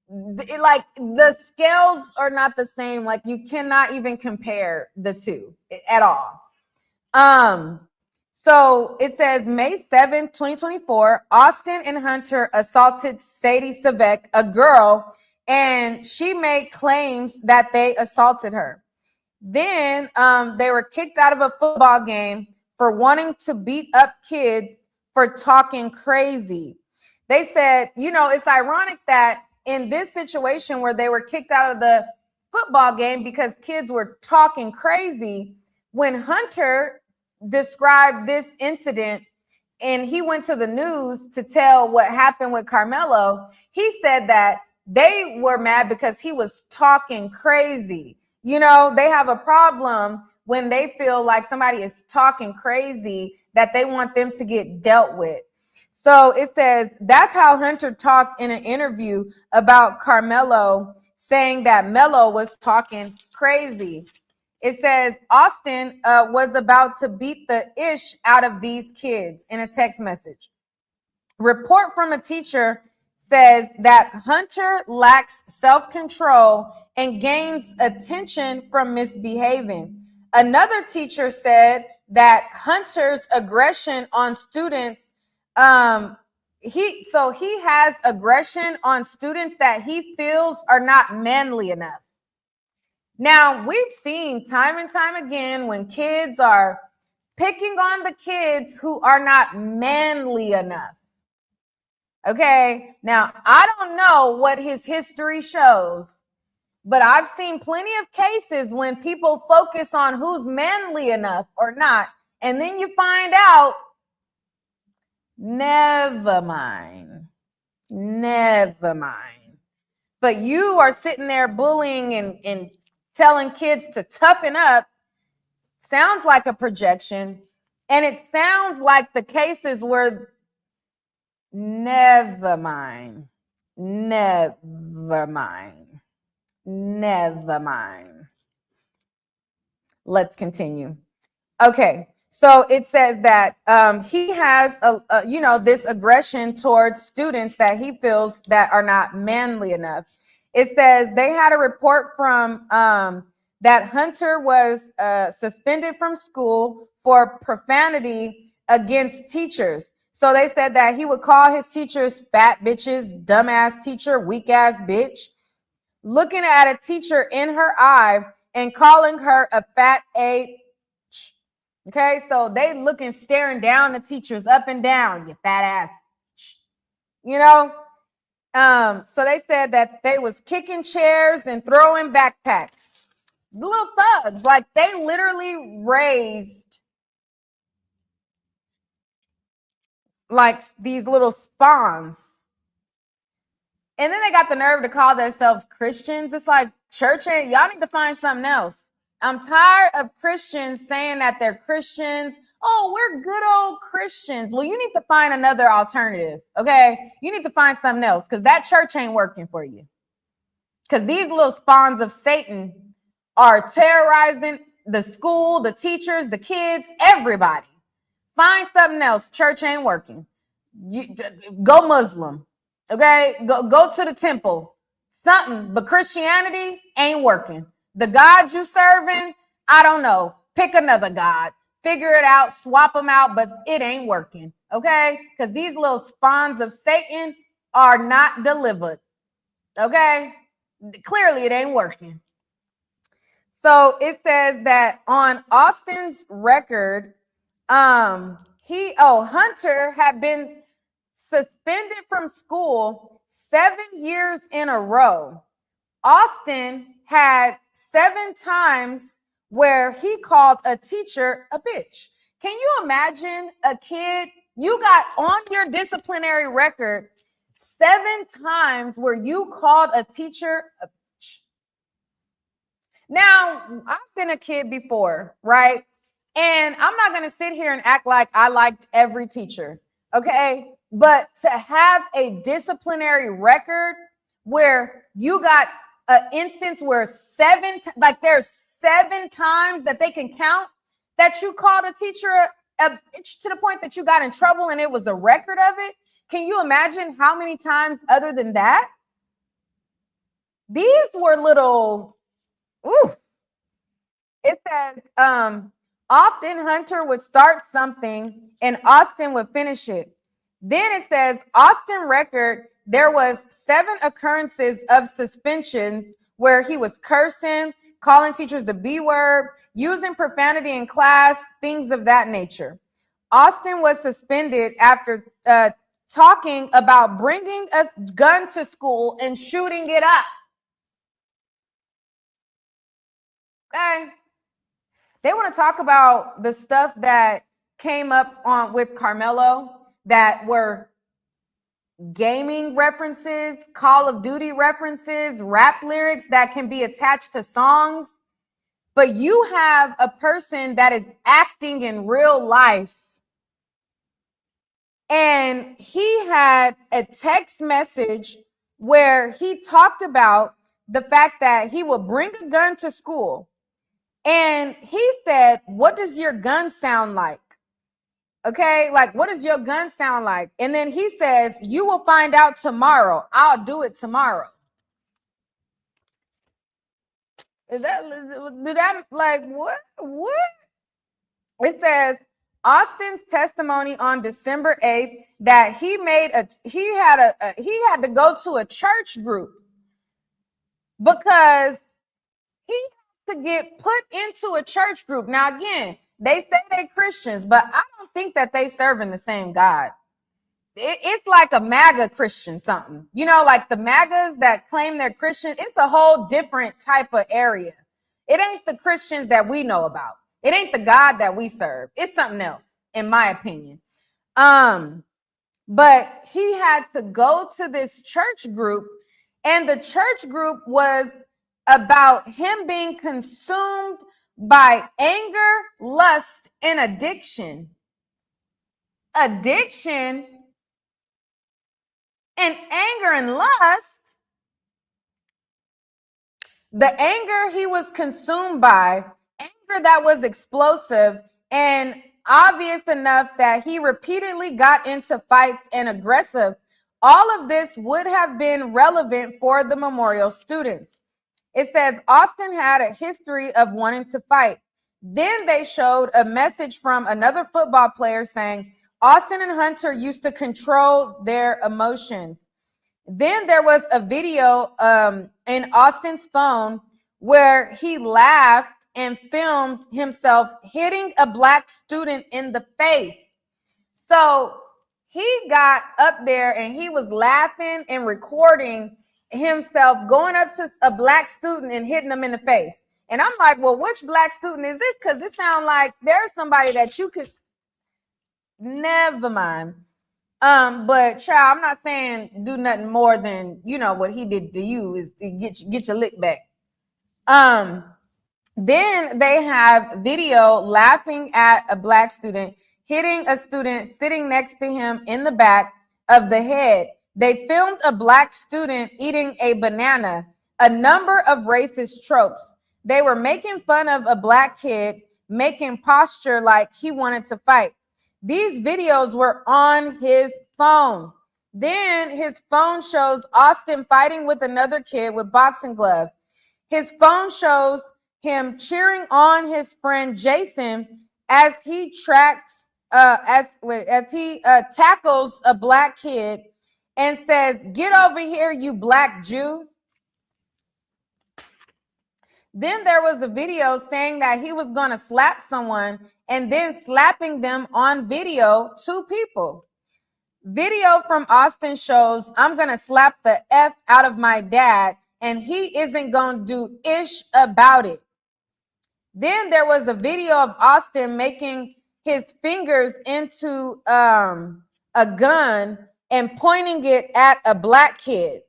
Speaker 1: Like, the scales are not the same. Like, you cannot even compare the two at all. So it says May 7th, 2024, Austin and Hunter assaulted Sadie Savek, a girl, and she made claims that they assaulted her. Then they were kicked out of a football game for wanting to beat up kids for talking crazy. They said, it's ironic that in this situation where they were kicked out of the football game because kids were talking crazy, when Hunter described this incident, and he went to the news to tell what happened with Karmelo. He said that they were mad because he was talking crazy. You know, they have a problem when they feel like somebody is talking crazy that they want them to get dealt with. So it says that's how Hunter talked in an interview about Karmelo, saying that Melo was talking crazy. It says Austin was about to beat the ish out of these kids in a text message. Report from a teacher says that Hunter lacks self-control and gains attention from misbehaving. Another teacher said that Hunter's aggression on students, he has aggression on students that he feels are not manly enough. Now, we've seen time and time again when kids are picking on the kids who are not manly enough. Okay, now I don't know what his history shows, but I've seen plenty of cases when people focus on who's manly enough or not, and then you find out, never mind. But you are sitting there bullying and telling kids to toughen up. Sounds like a projection, and it sounds like the cases where never mind. Let's continue. Okay, so it says that he has this aggression towards students that he feels that are not manly enough. It says they had a report from that Hunter was suspended from school for profanity against teachers. So they said that he would call his teachers fat bitches, dumbass teacher, weak ass bitch, looking at a teacher in her eye and calling her a fat A. Okay, so they looking, staring down the teachers up and down, you fat ass. You know, so they said that they was kicking chairs and throwing backpacks. Little thugs, like they literally raised like these little spawns. And then they got the nerve to call themselves Christians. It's like, church ain't, y'all need to find something else. I'm tired of Christians saying that they're Christians. Oh, we're good old Christians. Well, you need to find another alternative, okay? You need to find something else because that church ain't working for you. Because these little spawns of Satan are terrorizing the school, the teachers, the kids, everybody. Find something else. Church ain't working. Go Muslim, okay? Go to the temple. Something, but Christianity ain't working. The God you serving, I don't know. Pick another God. Figure it out, swap them out, but it ain't working, okay? Because these little spawns of Satan are not delivered, okay? Clearly, it ain't working. So it says that on Austin's record, Hunter had been suspended from school 7 years in a row. Austin had 7 times where he called a teacher a bitch. Can you imagine a kid, you got on your disciplinary record 7 times where you called a teacher a bitch? Now, I've been a kid before, right? And I'm not going to sit here and act like I liked every teacher, okay? But to have a disciplinary record where you got an instance where there's 7 times that they can count that you called a teacher a bitch to the point that you got in trouble and it was a record of it. Can you imagine how many times other than that? These were little, ooh. It says, often Hunter would start something and Austin would finish it. Then it says, Austin record, there was 7 occurrences of suspensions where he was cursing, calling teachers the B word, using profanity in class, things of that nature. Austin was suspended after talking about bringing a gun to school and shooting it up. Okay. They want to talk about the stuff that came up on with Karmelo that were gaming references, Call of Duty references, rap lyrics that can be attached to songs. But you have a person that is acting in real life. And he had a text message where he talked about the fact that he would bring a gun to school. And he said, "What does your gun sound like?" Okay, like, what does your gun sound like? And then he says, "You will find out tomorrow. I'll do it tomorrow." Is that like what? What? It says Austin's testimony on December 8th that he had to go to a church group because he had to get put into a church group. Now, again, they say they're Christians, but I don't think that they serve in the same God. It's like a MAGA Christian something. You know, like the MAGAs that claim they're Christian, it's a whole different type of area. It ain't the Christians that we know about. It ain't the God that we serve. It's something else, in my opinion. But he had to go to this church group, and the church group was about him being consumed by anger, lust, and addiction. Addiction and anger and lust. The anger he was consumed by, anger that was explosive and obvious enough that he repeatedly got into fights and aggressive. All of this would have been relevant for the memorial students. It says Austin had a history of wanting to fight. Then they showed a message from another football player saying Austin and Hunter used to control their emotions. Then there was a video in Austin's phone where he laughed and filmed himself hitting a black student in the face. So he got up there and he was laughing and recording himself going up to a black student and hitting them in the face. And I'm like, well, which black student is this? Because this sounds like there's somebody that you could. Never mind. But child, I'm not saying do nothing more than what he did to you is get your lick back. Then they have video laughing at a black student hitting a student sitting next to him in the back of the head. They filmed a black student eating a banana, a number of racist tropes. They were making fun of a black kid making posture like he wanted to fight. These videos were on his phone. Then his phone shows Austin fighting with another kid with boxing gloves. His phone shows him cheering on his friend Jason as he tackles a black kid and says, "Get over here, you black Jew." Then there was a video saying that he was going to slap someone and then slapping them on video, two people. Video from Austin shows, "I'm going to slap the F out of my dad and he isn't going to do ish about it." Then there was a video of Austin making his fingers into a gun and pointing it at a black kid.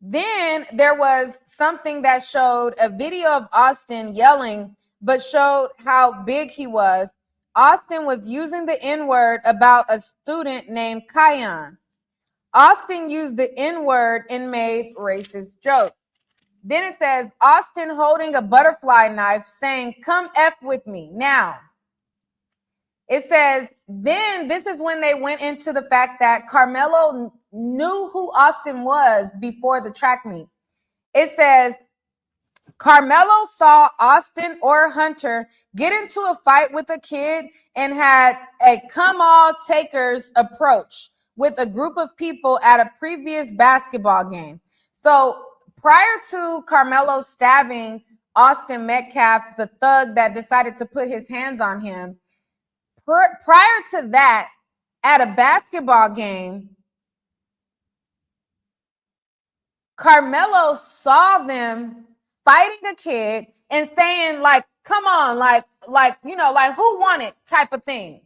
Speaker 1: Then there was something that showed a video of Austin yelling, but showed how big he was. Austin was using the N-word about a student named Kion. Austin used the N-word and made racist jokes. Then it says Austin holding a butterfly knife saying, "Come F with me." Now, it says, then this is when they went into the fact that Karmelo knew who Austin was before the track meet. It says, Karmelo saw Austin or Hunter get into a fight with a kid and had a come all takers approach with a group of people at a previous basketball game. So prior to Karmelo stabbing Austin Metcalf, the thug that decided to put his hands on him, prior to that, at a basketball game, Karmelo saw them fighting a kid and saying, like, Come on, like like who won it type of thing.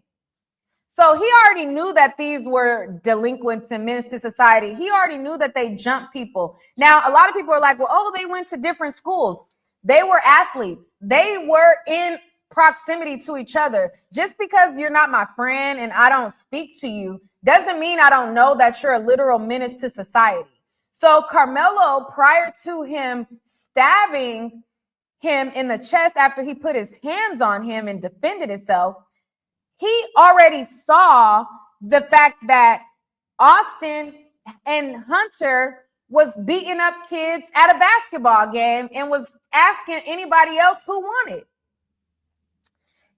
Speaker 1: So he already knew that these were delinquents and menace to society. He already knew that they jumped people. Now, a lot of people are like, well, oh, they went to different schools. They were athletes. They were in proximity to each other. Just because you're not my friend and I don't speak to you doesn't mean I don't know that you're a literal menace to society. So Karmelo, prior to him stabbing him in the chest after he put his hands on him and defended himself, he already saw the fact that Austin and Hunter was beating up kids at a basketball game and was asking anybody else who wanted.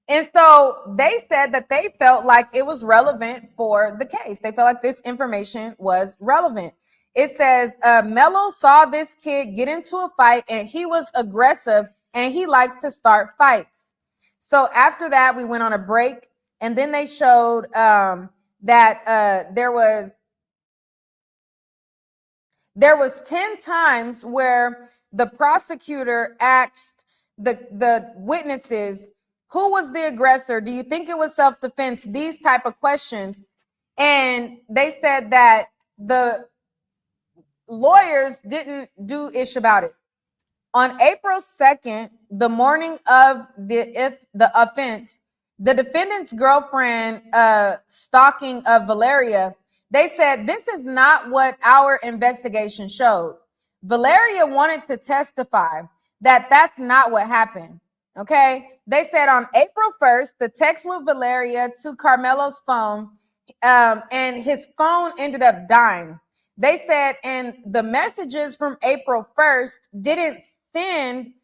Speaker 1: And so they said that they felt like it was relevant for the case. They felt like this information was relevant. It says Melo saw this kid get into a fight and he was aggressive and he likes to start fights. So after that, we went on a break. And then they showed that there was 10 times where the prosecutor asked the witnesses, who was the aggressor? Do you think it was self-defense? These type of questions. And they said that the lawyers didn't do ish about it. On April 2nd, the morning of the offense, the defendant's girlfriend stalking of Valeria, they said, this is not what our investigation showed. Valeria wanted to testify that that's not what happened. Okay. They said on April 1st, the text with Valeria to Karmelo's phone, and his phone ended up dying. They said, and the messages from April 1st didn't send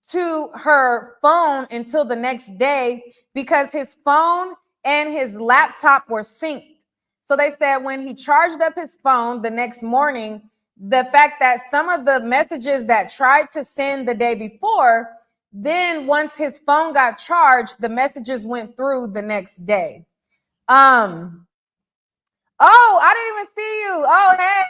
Speaker 1: to her phone until the next day because his phone and his laptop were synced. So they said when he charged up his phone the next morning, the fact that some of the messages that tried to send the day before, then once his phone got charged, the messages went through the next day. Oh, I didn't even see you. Oh, hey.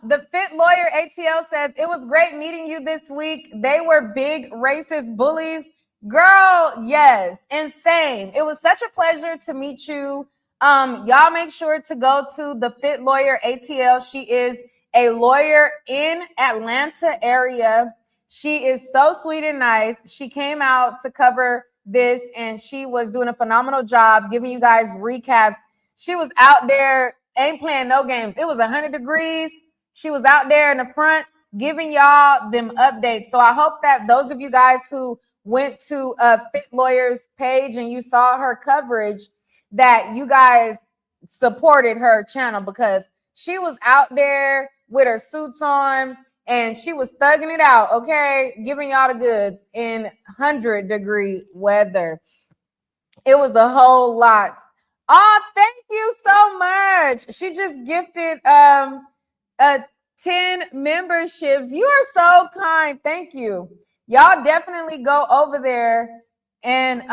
Speaker 1: The Fit Lawyer ATL says, it was great meeting you this week. They were big racist bullies. Girl, yes, insane. It was such a pleasure to meet you. Y'all make sure to go to the Fit Lawyer ATL. She is a lawyer in Atlanta area. She is so sweet and nice. She came out to cover this and she was doing a phenomenal job giving you guys recaps. She was out there, ain't playing no games. It was 100 degrees. She was out there in the front giving y'all them updates. So I hope that those of you guys who went to Fit Lawyer's page and you saw her coverage, that you guys supported her channel because she was out there with her suits on and she was thugging it out, okay? Giving y'all the goods in 100-degree weather. It was a whole lot. Oh, thank you so much. She just gifted 10 memberships. You are so kind. Thank you. Y'all definitely go over there. And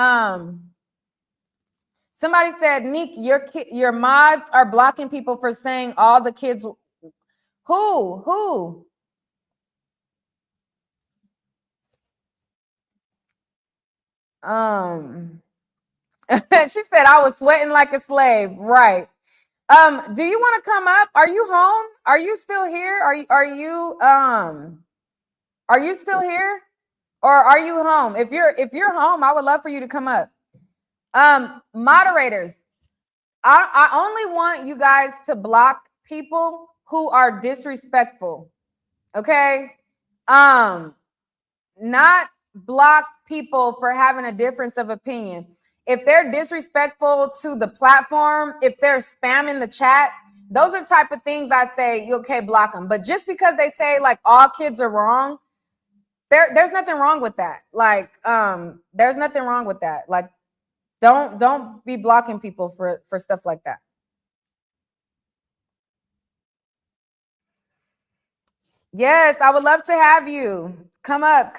Speaker 1: somebody said, Nick, your mods are blocking people for saying all the kids. Who? She said I was sweating like a slave. Right. Do you want to come up? Are you home? Are you still here? Are you still here? Or are you home? If you're home, I would love for you to come up. Moderators, I only want you guys to block people who are disrespectful. Okay? Not block people for having a difference of opinion. If they're disrespectful to the platform, if they're spamming the chat, those are type of things I say, you okay, block them. But just because they say like all kids are wrong, there's nothing wrong with that. Like, there's nothing wrong with that. Like, don't be blocking people for stuff like that. Yes, I would love to have you. Come up.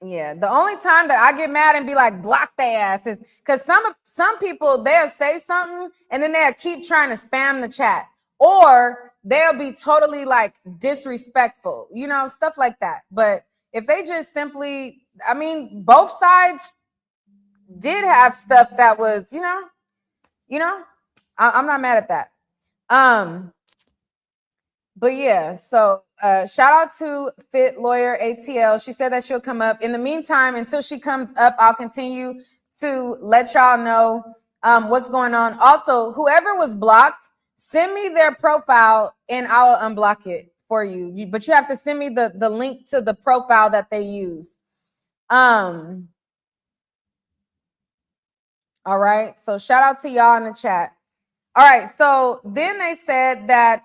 Speaker 1: Yeah, the only time that I get mad and be like, block their ass is because some people, they'll say something and then they'll keep trying to spam the chat. or they'll be totally like disrespectful, stuff like that. But if they just simply, I mean, both sides did have stuff that was, I'm not mad at that. But yeah, so shout out to Fit Lawyer ATL. She said that she'll come up. In the meantime, until she comes up, I'll continue to let y'all know what's going on. Also, whoever was blocked, send me their profile and I'll unblock it for you. But you have to send me the link to the profile that they use. All right. So shout out to y'all in the chat. All right. So then they said that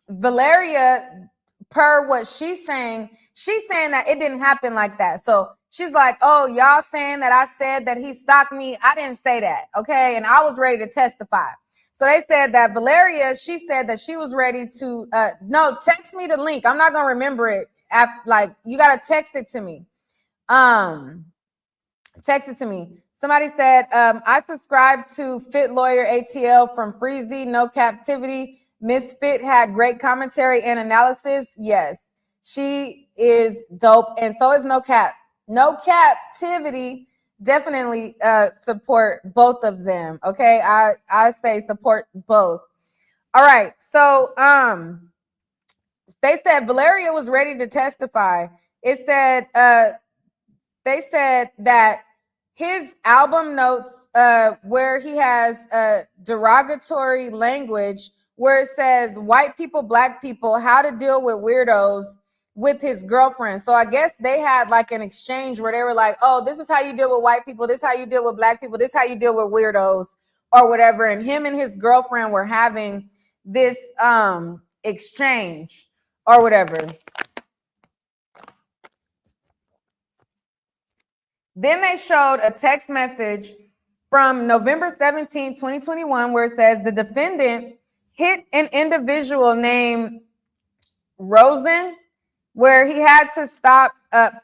Speaker 1: Valeria, per what she's saying that it didn't happen like that. So she's like, oh, y'all saying that I said that he stalked me. I didn't say that. Okay. And I was ready to testify. So they said that Valeria, she said that she was ready to, no, text me the link. I'm not going to remember it. Like, you got to text it to me. Text it to me. Somebody said, I subscribe to Fit Lawyer ATL from Freezy, No Captivity. Miss Fit had great commentary and analysis. Yes, she is dope. And so is No Cap. No Captivity. Definitely support both of them. Okay. I say support both. All right. So they said Valeria was ready to testify. It said they said that his album notes where he has derogatory language where it says white people, black people, how to deal with weirdos with his girlfriend. So I guess they had like an exchange where they were like, oh, this is how you deal with white people. This is how you deal with black people. This is how you deal with weirdos or whatever. And him and his girlfriend were having this exchange or whatever. Then they showed a text message from November 17, 2021, where it says the defendant hit an individual named Rosen, where he had to stop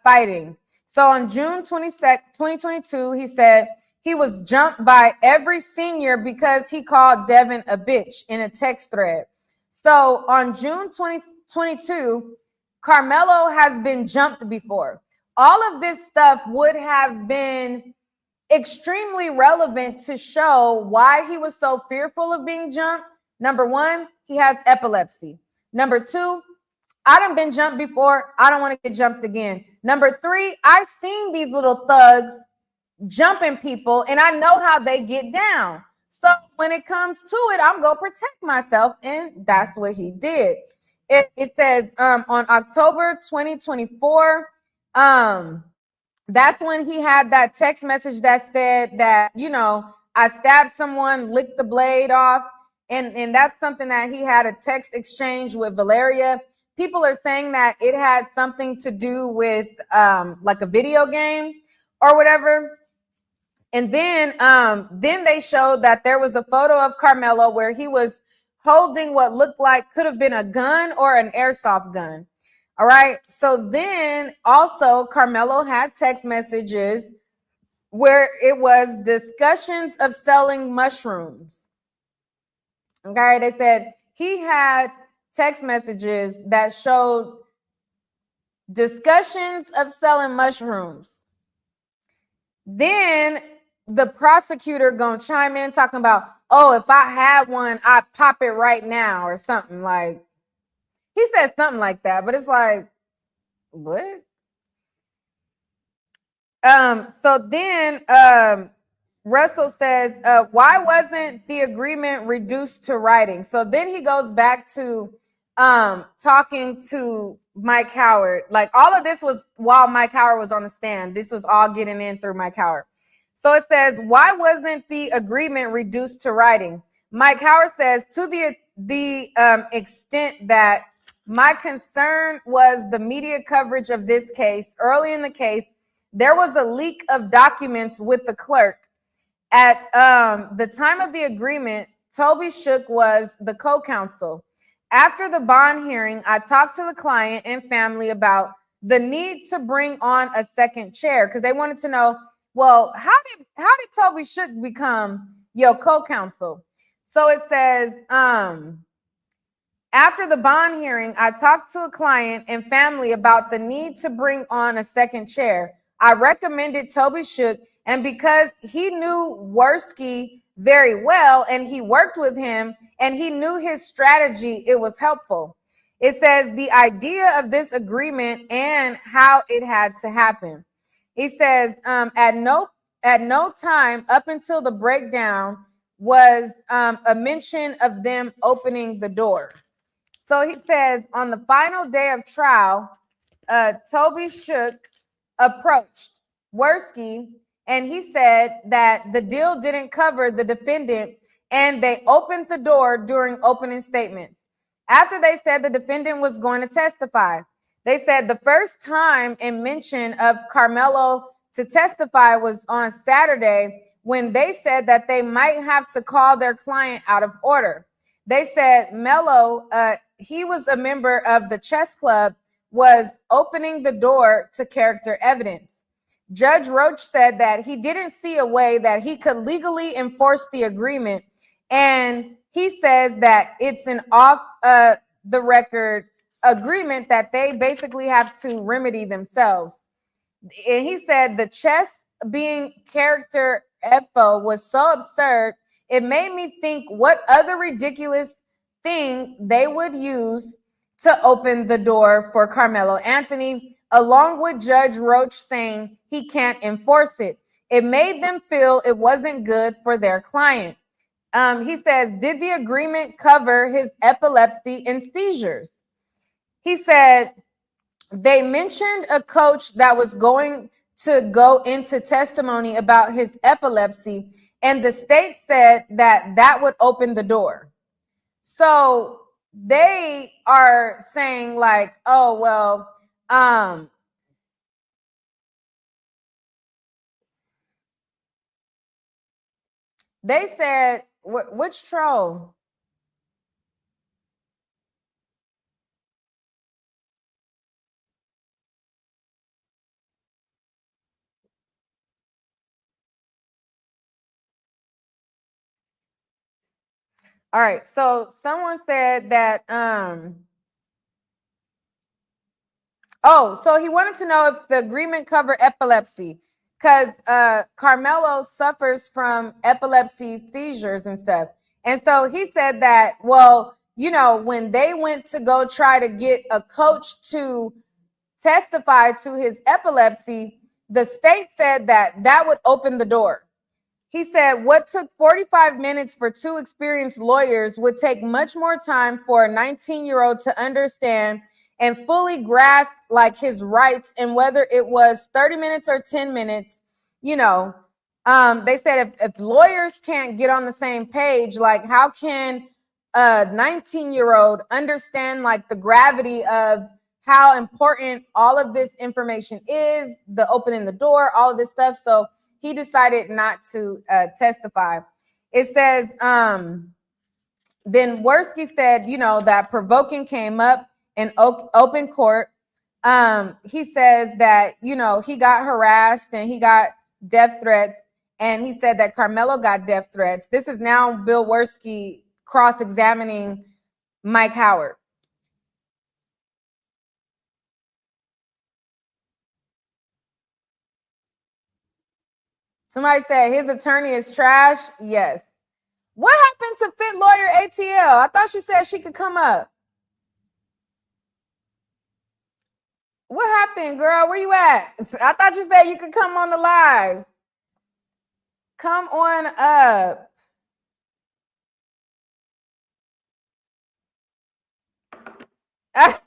Speaker 1: fighting. So on June 22nd, 2022, he said he was jumped by every senior because he called Devin a bitch in a text thread. So on June 2022, Karmelo has been jumped before. All of this stuff would have been extremely relevant to show why he was so fearful of being jumped. Number one, he has epilepsy. Number two, I done been jumped before. I don't want to get jumped again. Number three, I've seen these little thugs jumping people and I know how they get down. So when it comes to it, I'm going to protect myself. And that's what he did. It says on October 2024, that's when he had that text message that said that, I stabbed someone, licked the blade off. And that's something that he had a text exchange with Valeria. People are saying that it had something to do with like a video game or whatever. And then they showed that there was a photo of Karmelo where he was holding what looked like could have been a gun or an airsoft gun. All right. So then also Karmelo had text messages where it was discussions of selling mushrooms. Okay. They said he had text messages that showed discussions of selling mushrooms. Then the prosecutor gonna chime in talking about, oh, if I had one, I'd pop it right now or something. Like, he said something like that, but it's like, what? So then Russell says, why wasn't the agreement reduced to writing? So then he goes back to talking to Mike Howard. Like, all of this was while Mike Howard was on the stand. This was all getting in through Mike Howard. So it says, why wasn't the agreement reduced to writing? Mike Howard says, to the extent that my concern was the media coverage of this case. Early in the case, there was a leak of documents with the clerk. At the time of the agreement, Toby Shook was the co-counsel. After the bond hearing, I talked to the client and family about the need to bring on a second chair because they wanted to know, well, how did Toby Shook become your co-counsel? So it says, After the bond hearing, I talked to a client and family about the need to bring on a second chair. I recommended Toby Shook, and because he knew Worski very well and he worked with him and he knew his strategy, it was helpful. It says the idea of this agreement and how it had to happen. He says at no time up until the breakdown was a mention of them opening the door. So he says on the final day of trial, Toby Shook approached Worski and he said that the deal didn't cover the defendant and they opened the door during opening statements. After they said the defendant was going to testify, they said the first time in mention of Karmelo to testify was on Saturday when they said that they might have to call their client out of order. They said Melo, he was a member of the chess club, was opening the door to character evidence. Judge Roach said that he didn't see a way that he could legally enforce the agreement. And he says that it's an off the record agreement that they basically have to remedy themselves. And he said the chess being character FO was so absurd, it made me think what other ridiculous thing they would use to open the door for Carmelo Anthony, along with Judge Roach saying he can't enforce it. It made them feel it wasn't good for their client. He says, did the agreement cover his epilepsy and seizures? He said, they mentioned a coach that was going to go into testimony about his epilepsy, and the state said that that would open the door. So they are saying like, oh, well, they said, which troll? All right, so someone said that so he wanted to know if the agreement covered epilepsy because Carmelo suffers from epilepsy, seizures, and stuff. And so he said that, well, you know, when they went to go try to get a coach to testify to his epilepsy, the state said that that would open the door. He said what took 45 minutes for two experienced lawyers would take much more time for a 19-year-old to understand and fully grasp like his rights, and whether it was 30 minutes or 10 minutes, you know, they said if lawyers can't get on the same page, like how can a 19-year-old understand like the gravity of how important all of this information is, the opening the door, all of this stuff. So he decided not to testify. It says, then Worski said, you know, that provoking came up in open court. He says that, you know, he got harassed and he got death threats. And he said that Carmelo got death threats. This is now Bill Worski cross-examining Mike Howard. Somebody said his attorney is trash. Yes. What happened to Fit Lawyer ATL? I thought she said she could come up. What happened, girl? Where you at? I thought you said you could come on the live. Come on up. Girl,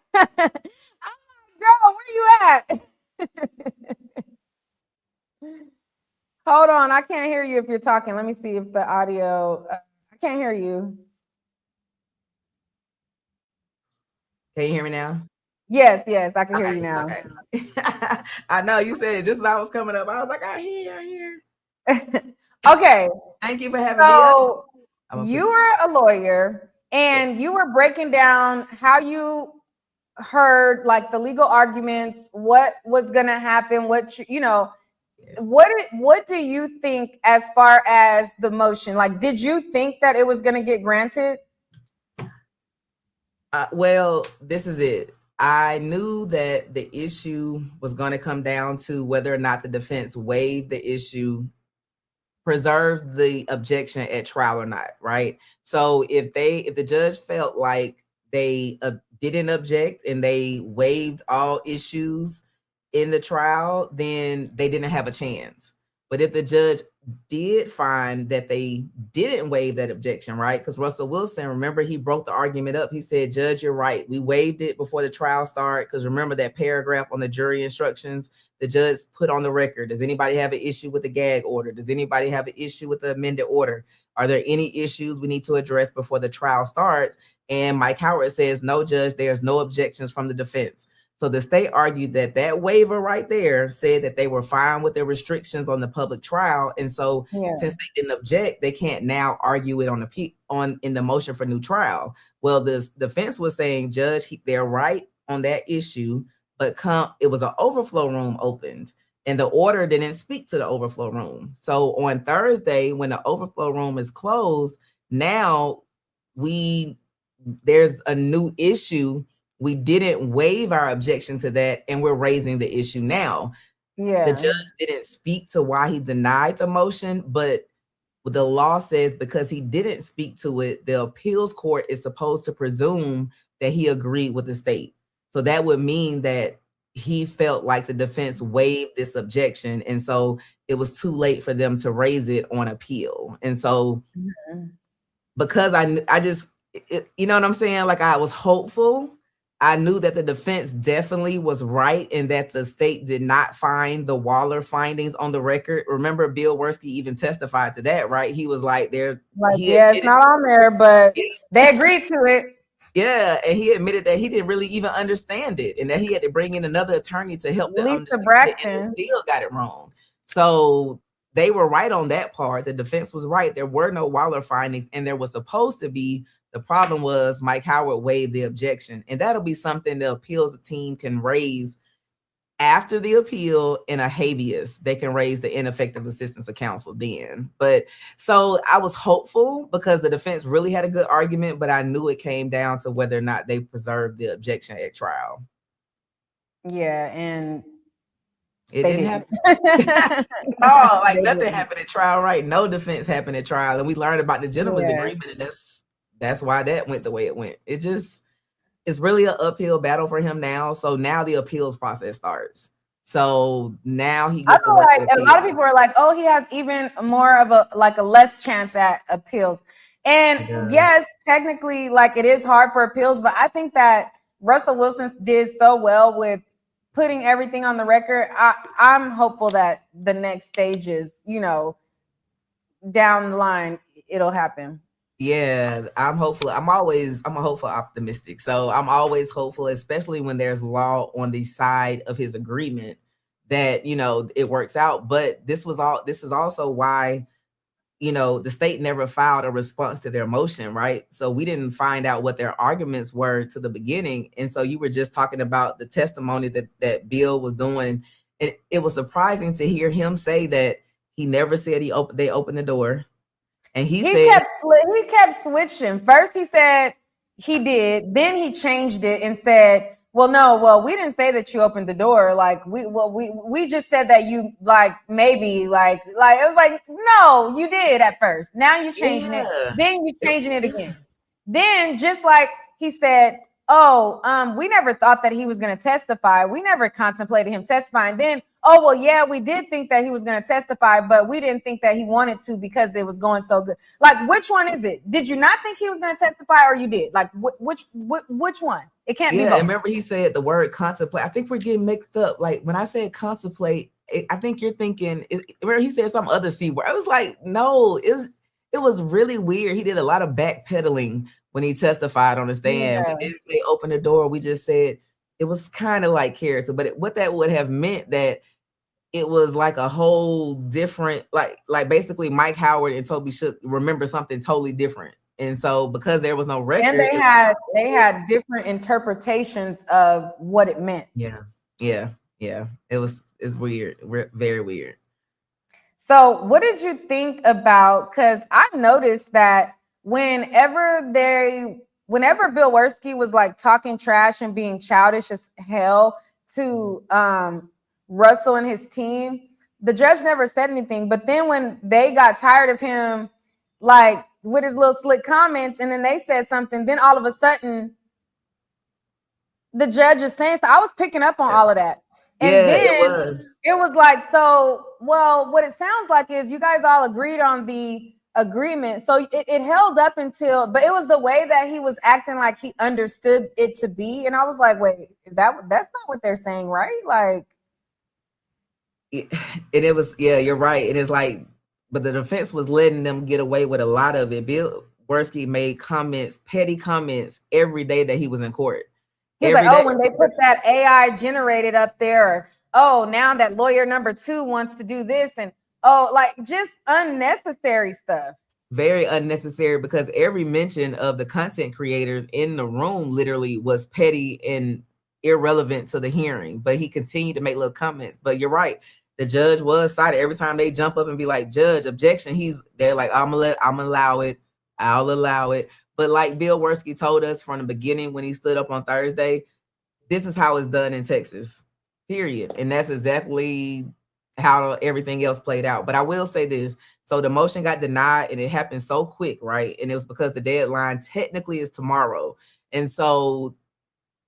Speaker 1: where you at? Hold on, I can't hear you if you're talking. Let me see if the audio. I can't hear you.
Speaker 3: Can you hear me now?
Speaker 1: Yes, I can hear you now.
Speaker 3: Okay. I know you said it just as I was coming up. I was like, I hear.
Speaker 1: Okay.
Speaker 3: Thank you for having me. So
Speaker 1: you were a lawyer and you were breaking down how you heard like the legal arguments, what was going to happen, what you know. What do you think as far as the motion? Like, did you think that it was going to get granted?
Speaker 3: Well, this is it. I knew that the issue was going to come down to whether or not the defense waived the issue, preserved the objection at trial or not, right? So if the judge felt like they didn't object and they waived all issues in the trial, then they didn't have a chance. But if the judge did find that they didn't waive that objection, right? Because Russell Wilson, remember, he broke the argument up. He said, "Judge, you're right. We waived it before the trial started." Because remember that paragraph on the jury instructions, the judge put on the record, does anybody have an issue with the gag order? Does anybody have an issue with the amended order? Are there any issues we need to address before the trial starts? And Mike Howard says, "No, Judge, there's no objections from the defense." So the state argued that that waiver right there said that they were fine with the restrictions on the public trial. And so since they didn't object, they can't now argue it in the motion for new trial. Well, the defense was saying, "Judge, they're right on that issue, but it was an overflow room opened and the order didn't speak to the overflow room." So on Thursday, when the overflow room is closed, now there's a new issue. We didn't waive our objection to that, and we're raising the issue now. The judge didn't speak to why he denied the motion, but the law says because he didn't speak to it, the appeals court is supposed to presume that he agreed with the state. So that would mean that he felt like the defense waived this objection, and so it was too late for them to raise it on appeal. And so because I just, you know what I'm saying? Like, I was hopeful. I knew that the defense definitely was right and that the state did not find the Waller findings on the record. Remember, Bill Worski even testified to that, right? He was like,
Speaker 1: it's not on there, but they agreed to it.
Speaker 3: Yeah, and he admitted that he didn't really even understand it and that he had to bring in another attorney to help them understand it, and still got it wrong. So they were right on that part. The defense was right. There were no Waller findings, and there was supposed to be. The problem was Mike Howard waived the objection, and that'll be something the appeals team can raise after the appeal in a habeas. They can raise the ineffective assistance of counsel then. But so I was hopeful because the defense really had a good argument, but I knew it came down to whether or not they preserved the objection at trial.
Speaker 1: Yeah, and
Speaker 3: it didn't happen. No, like nothing happened at trial, right? No defense happened at trial, and we learned about the gentleman's agreement, and that's why that went the way it went. It's really an uphill battle for him now. So now the appeals process starts. So now he gets
Speaker 1: to like a lot of people are like, oh, he has even more of a less chance at appeals. And yes, technically, like, it is hard for appeals, but I think that Russell Wilson did so well with putting everything on the record. I'm hopeful that the next stage is, down the line, it'll happen.
Speaker 3: Yeah, I'm hopeful. I'm a hopeful optimistic. So I'm always hopeful, especially when there's law on the side of his agreement, that, it works out. But this is also why, the state never filed a response to their motion, right? So we didn't find out what their arguments were to the beginning. And so you were just talking about the testimony that Bill was doing. And it was surprising to hear him say that he never said they opened the door. And he
Speaker 1: kept switching. First he said he did, then he changed it and said, we didn't say that you opened the door. Like, we just said that you, like, maybe, like it was like, no, you did at first. Now you're changing it. Then you're changing it again. Then, just like he said, we never thought that he was going to testify. We never contemplated him testifying. Then, we did think that he was going to testify, but we didn't think that he wanted to because it was going so good. Like, which one is it? Did you not think he was going to testify, or you did? Like, which one? It can't be both.
Speaker 3: Yeah, remember he said the word contemplate. I think we're getting mixed up. Like, when I said contemplate, I think you're thinking, remember he said some other C word. I was like, no, it was really weird. He did a lot of backpedaling when he testified on the stand. We didn't say open the door. We just said it was kind of like character, but what that would have meant that it was like a whole different, like basically Mike Howard and Toby Shook remember something totally different. And so because there was no record,
Speaker 1: and they had different interpretations of what it meant.
Speaker 3: Yeah. It's weird. Very weird.
Speaker 1: So what did you think about, because I noticed that whenever they whenever Bill Werski was like talking trash and being childish as hell to Russell and his team, the judge never said anything. But then when they got tired of him, like with his little slick comments, and then they said something, then all of a sudden the judge is saying, so I was picking up on all of that. And
Speaker 3: Yeah,
Speaker 1: then it was like, so, well, what it sounds like is you guys all agreed on the agreement. So it held up until, but it was the way that he was acting like he understood it to be. And I was like, wait, that's not what they're saying, right? Like,
Speaker 3: and it was, yeah, you're right. And it's like, but the defense was letting them get away with a lot of it. Bill Werski made comments, petty comments every day that he was in court.
Speaker 1: He's like, oh, when they put that AI generated up there, or, oh, now that lawyer number 2 wants to do this, and oh, like just unnecessary stuff.
Speaker 3: Very unnecessary, because every mention of the content creators in the room literally was petty and irrelevant to the hearing. But he continued to make little comments. But you're right. The judge was cited. Every time they jump up and be like, judge, objection, they're like, I'm gonna allow it. I'll allow it. But like Bill Werski told us from the beginning when he stood up on Thursday, this is how it's done in Texas, period. And that's exactly how everything else played out. But I will say this. So the motion got denied and it happened so quick, right? And it was because the deadline technically is tomorrow. And so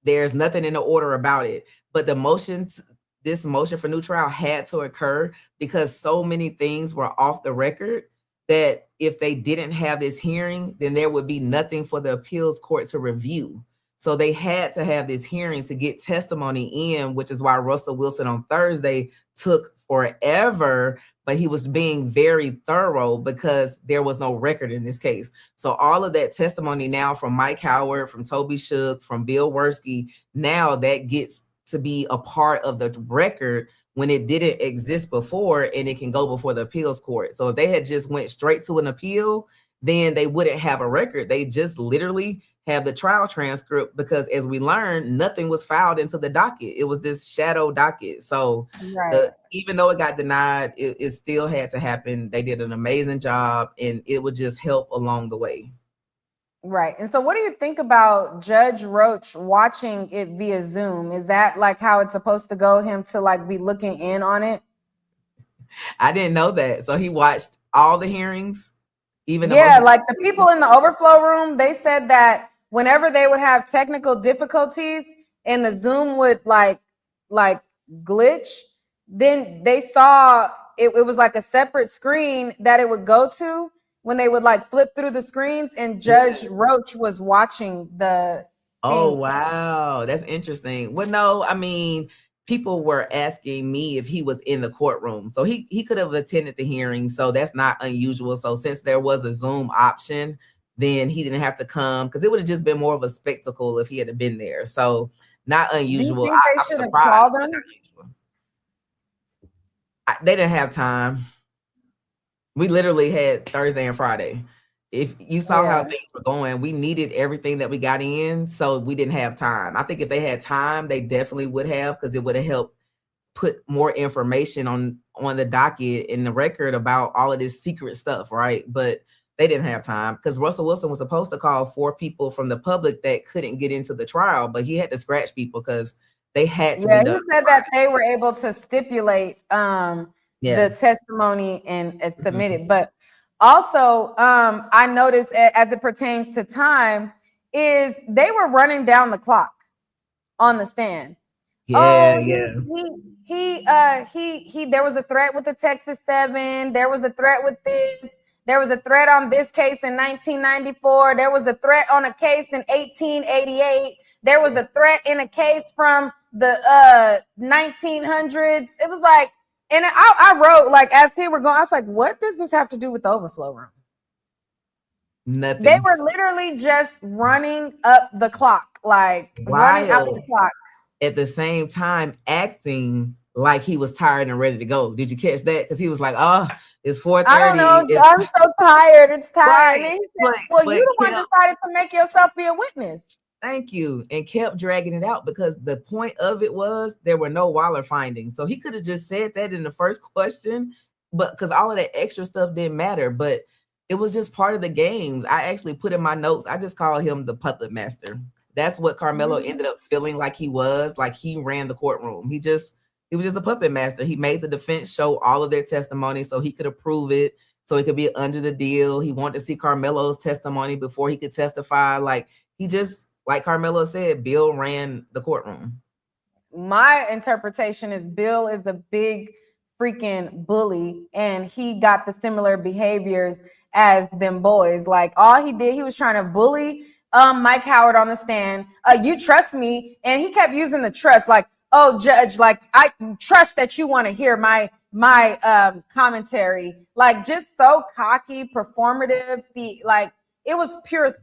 Speaker 3: there's nothing in the order about it. But this motion for new trial had to occur because so many things were off the record that if they didn't have this hearing, then there would be nothing for the appeals court to review. So they had to have this hearing to get testimony in, which is why Russell Wilson on Thursday took forever, but he was being very thorough because there was no record in this case. So all of that testimony now from Mike Howard, from Toby Shook, from Bill Werski, now that gets to be a part of the record when it didn't exist before, and it can go before the appeals court. So if they had just went straight to an appeal, then they wouldn't have a record. They just literally have the trial transcript because, as we learned, nothing was filed into the docket. It was this shadow docket. So even though it got denied, it still had to happen. They did an amazing job, and it would just help along the way.
Speaker 1: Right. And so what do you think about Judge Roach watching it via Zoom? Is that like how it's supposed to go, him to like be looking in on it?
Speaker 3: I didn't know that. So he watched all the hearings, even
Speaker 1: like the people in the overflow room, they said that whenever they would have technical difficulties and the Zoom would like glitch, then they saw it was like a separate screen that it would go to when they would like flip through the screens, and Judge Roach was watching the
Speaker 3: Oh, wow. That's interesting. Well, no, I mean, people were asking me if he was in the courtroom. So he could have attended the hearing. So that's not unusual. So since there was a Zoom option, then he didn't have to come, because it would have just been more of a spectacle if he had been there. So not unusual.
Speaker 1: I'm surprised. Not unusual.
Speaker 3: They didn't have time. We literally had Thursday and Friday. If you saw how things were going, we needed everything that we got in, so we didn't have time. I think if they had time, they definitely would have, because it would have helped put more information on the docket and the record about all of this secret stuff, right? But they didn't have time because Russell Wilson was supposed to call 4 people from the public that couldn't get into the trial, but he had to scratch people because they had to be done.
Speaker 1: He said that they were able to stipulate the testimony and submit it. But also, I noticed as it pertains to time, is they were running down the clock on the stand. There was a threat with the Texas 7. There was a threat with this. There was a threat on this case in 1994. There was a threat on a case in 1888. There was a threat in a case from the 1900s. It was like, and I wrote, like, as they were going, I was like, what does this have to do with the overflow room?
Speaker 3: Nothing.
Speaker 1: They were literally just running up the clock, like running out the clock.
Speaker 3: At the same time, acting like he was tired and ready to go. Did you catch that? Because he was like, oh, it's 4:30.
Speaker 1: I don't know. I'm so tired. It's tired. And he said, well, you the one decided to make yourself be a witness.
Speaker 3: Thank you. And kept dragging it out because the point of it was there were no Waller findings. So he could have just said that in the first question, but because all of that extra stuff didn't matter. But it was just part of the games. I actually put in my notes, I just call him the puppet master. That's what Karmelo ended up feeling like he was, like he ran the courtroom. He was just a puppet master. He made the defense show all of their testimony so he could approve it, so it could be under the deal. He wanted to see Karmelo's testimony before he could testify. Like he just, like Karmelo said, Bill ran the courtroom.
Speaker 1: My interpretation is Bill is the big freaking bully, and he got the similar behaviors as them boys. Like all he did, he was trying to bully Mike Howard on the stand. You trust me, and he kept using the trust, like, oh, judge, like I trust that you want to hear my commentary, like just so cocky, performative. It was pure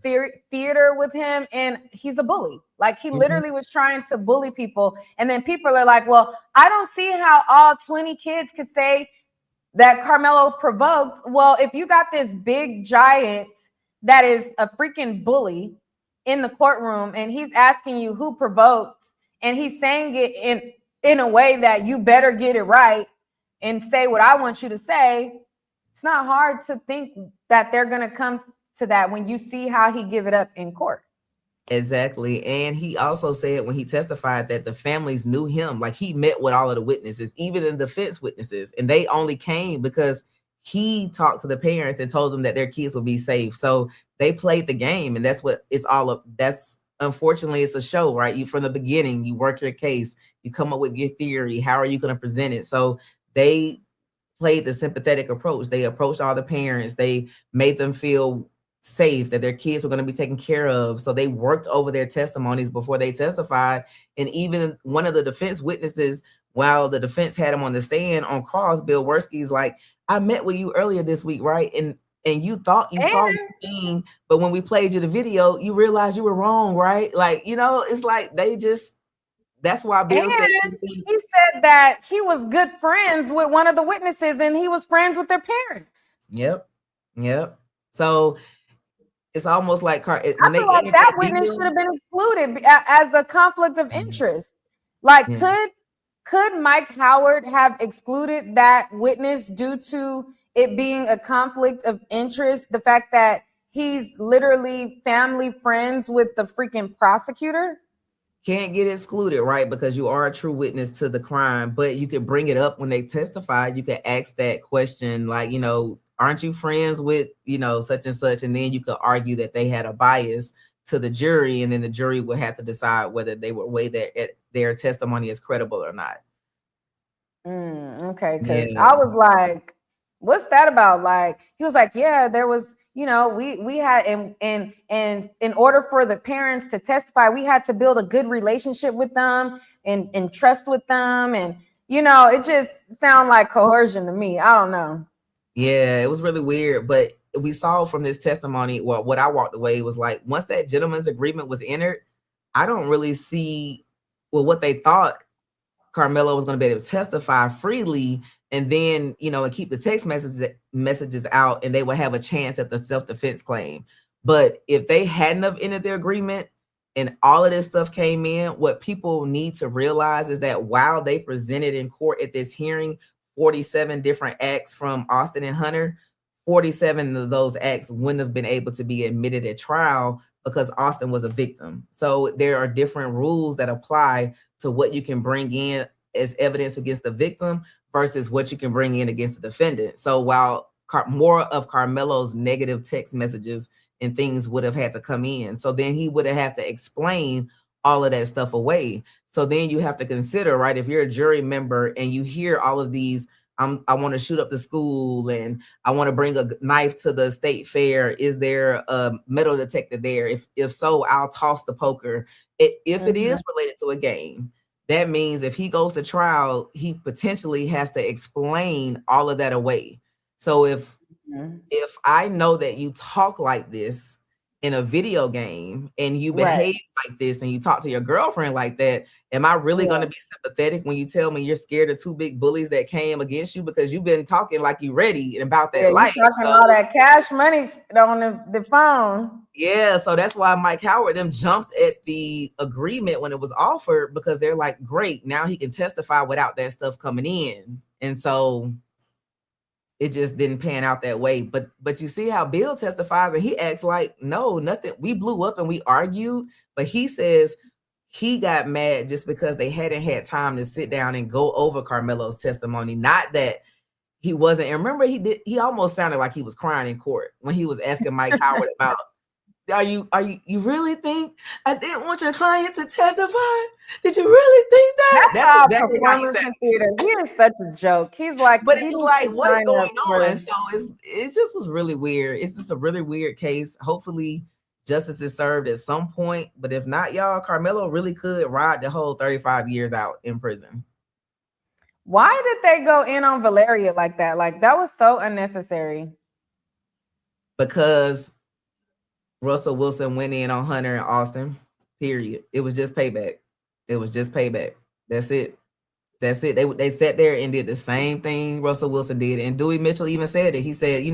Speaker 1: theater with him, and he's a bully. Like he literally was trying to bully people, and then people are like, well, I don't see how all 20 kids could say that Karmelo provoked. Well, if you got this big giant that is a freaking bully in the courtroom, and he's asking you who provoked, and he's saying it in a way that you better get it right and say what I want you to say, it's not hard to think that they're going to come to that when you see how he give it up in court.
Speaker 3: Exactly. And he also said when he testified that the families knew him, like he met with all of the witnesses, even the defense witnesses, and they only came because he talked to the parents and told them that their kids would be safe. So they played the game, and that's what it's all of. That's, unfortunately, it's a show, right? You, from the beginning, you work your case, you come up with your theory. How are you going to present it? So they played the sympathetic approach. They approached all the parents. They made them feel safe, that their kids were going to be taken care of. So they worked over their testimonies before they testified. And even one of the defense witnesses, while the defense had him on the stand on cross, Bill Worski's like, I met with you earlier this week, right? And you thought you saw the thing, but when we played you the video, you realized you were wrong, right? Like, you know, it's like they just, that's why Bill said
Speaker 1: he said that he was good friends with one of the witnesses, and he was friends with their parents.
Speaker 3: Yep. So it's almost like
Speaker 1: I feel like that witness should have been excluded as a conflict of interest. Like, could Mike Howard have excluded that witness due to it being a conflict of interest? The fact that he's literally family friends with the freaking prosecutor?
Speaker 3: Can't get excluded, right? Because you are a true witness to the crime, but you could bring it up when they testify. You could ask that question, like, you know, aren't you friends with, you know, such and such? And then you could argue that they had a bias to the jury, and then the jury would have to decide whether they would weigh their testimony as credible or not.
Speaker 1: Okay, because I was like, what's that about? Like, he was like, yeah, there was, you know, we had, and in order for the parents to testify, we had to build a good relationship with them and trust with them. And, you know, it just sounded like coercion to me. I don't know.
Speaker 3: Yeah, it was really weird, but we saw from this testimony, well, what I walked away was like, once that gentleman's agreement was entered, I don't really see, well, what they thought Karmelo was going to be able to testify freely, and then, you know, and keep the text messages out, and they would have a chance at the self-defense claim. But if they hadn't have entered their agreement and all of this stuff came in, what people need to realize is that while they presented in court at this hearing 47 different acts from Austin and Hunter, 47 of those acts wouldn't have been able to be admitted at trial because Austin was a victim. So there are different rules that apply to what you can bring in as evidence against the victim versus what you can bring in against the defendant. So while more of Karmelo's negative text messages and things would have had to come in, so then he would have had to explain all of that stuff away. So then you have to consider, right, if you're a jury member and you hear all of these, I want to shoot up the school and I want to bring a knife to the state fair. Is there a metal detector there? If so, I'll toss the poker. If it is related to a game, that means if he goes to trial, he potentially has to explain all of that away. So if I know that you talk like this in a video game and you behave like this and you talk to your girlfriend like that, am I really going to be sympathetic when you tell me you're scared of two big bullies that came against you because you've been talking like you ready about that life?
Speaker 1: You're talking all that cash money on the phone.
Speaker 3: Yeah, so that's why Mike Howard them jumped at the agreement when it was offered, because they're like, great, now he can testify without that stuff coming in. And so it just didn't pan out that way. But you see how Bill testifies, and he acts like, no, nothing. We blew up and we argued, but he says he got mad just because they hadn't had time to sit down and go over Karmelo's testimony. Not that he wasn't. And remember, he almost sounded like he was crying in court when he was asking Mike Howard about, you really think I didn't want your client to testify? Did you really think that?
Speaker 1: That's exactly how he said. He is such a joke. He's like,
Speaker 3: but it's like, what's going on? So it just was really weird. It's just a really weird case. Hopefully justice is served at some point. But if not, y'all, Karmelo really could ride the whole 35 years out in prison.
Speaker 1: Why did they go in on Valeria like that? Like, that was so unnecessary.
Speaker 3: Because Russell Wilson went in on Hunter and Austin, period. It was just payback. It was just payback. That's it. That's it. They sat there and did the same thing Russell Wilson did. And Dewey Mitchell even said it. He said,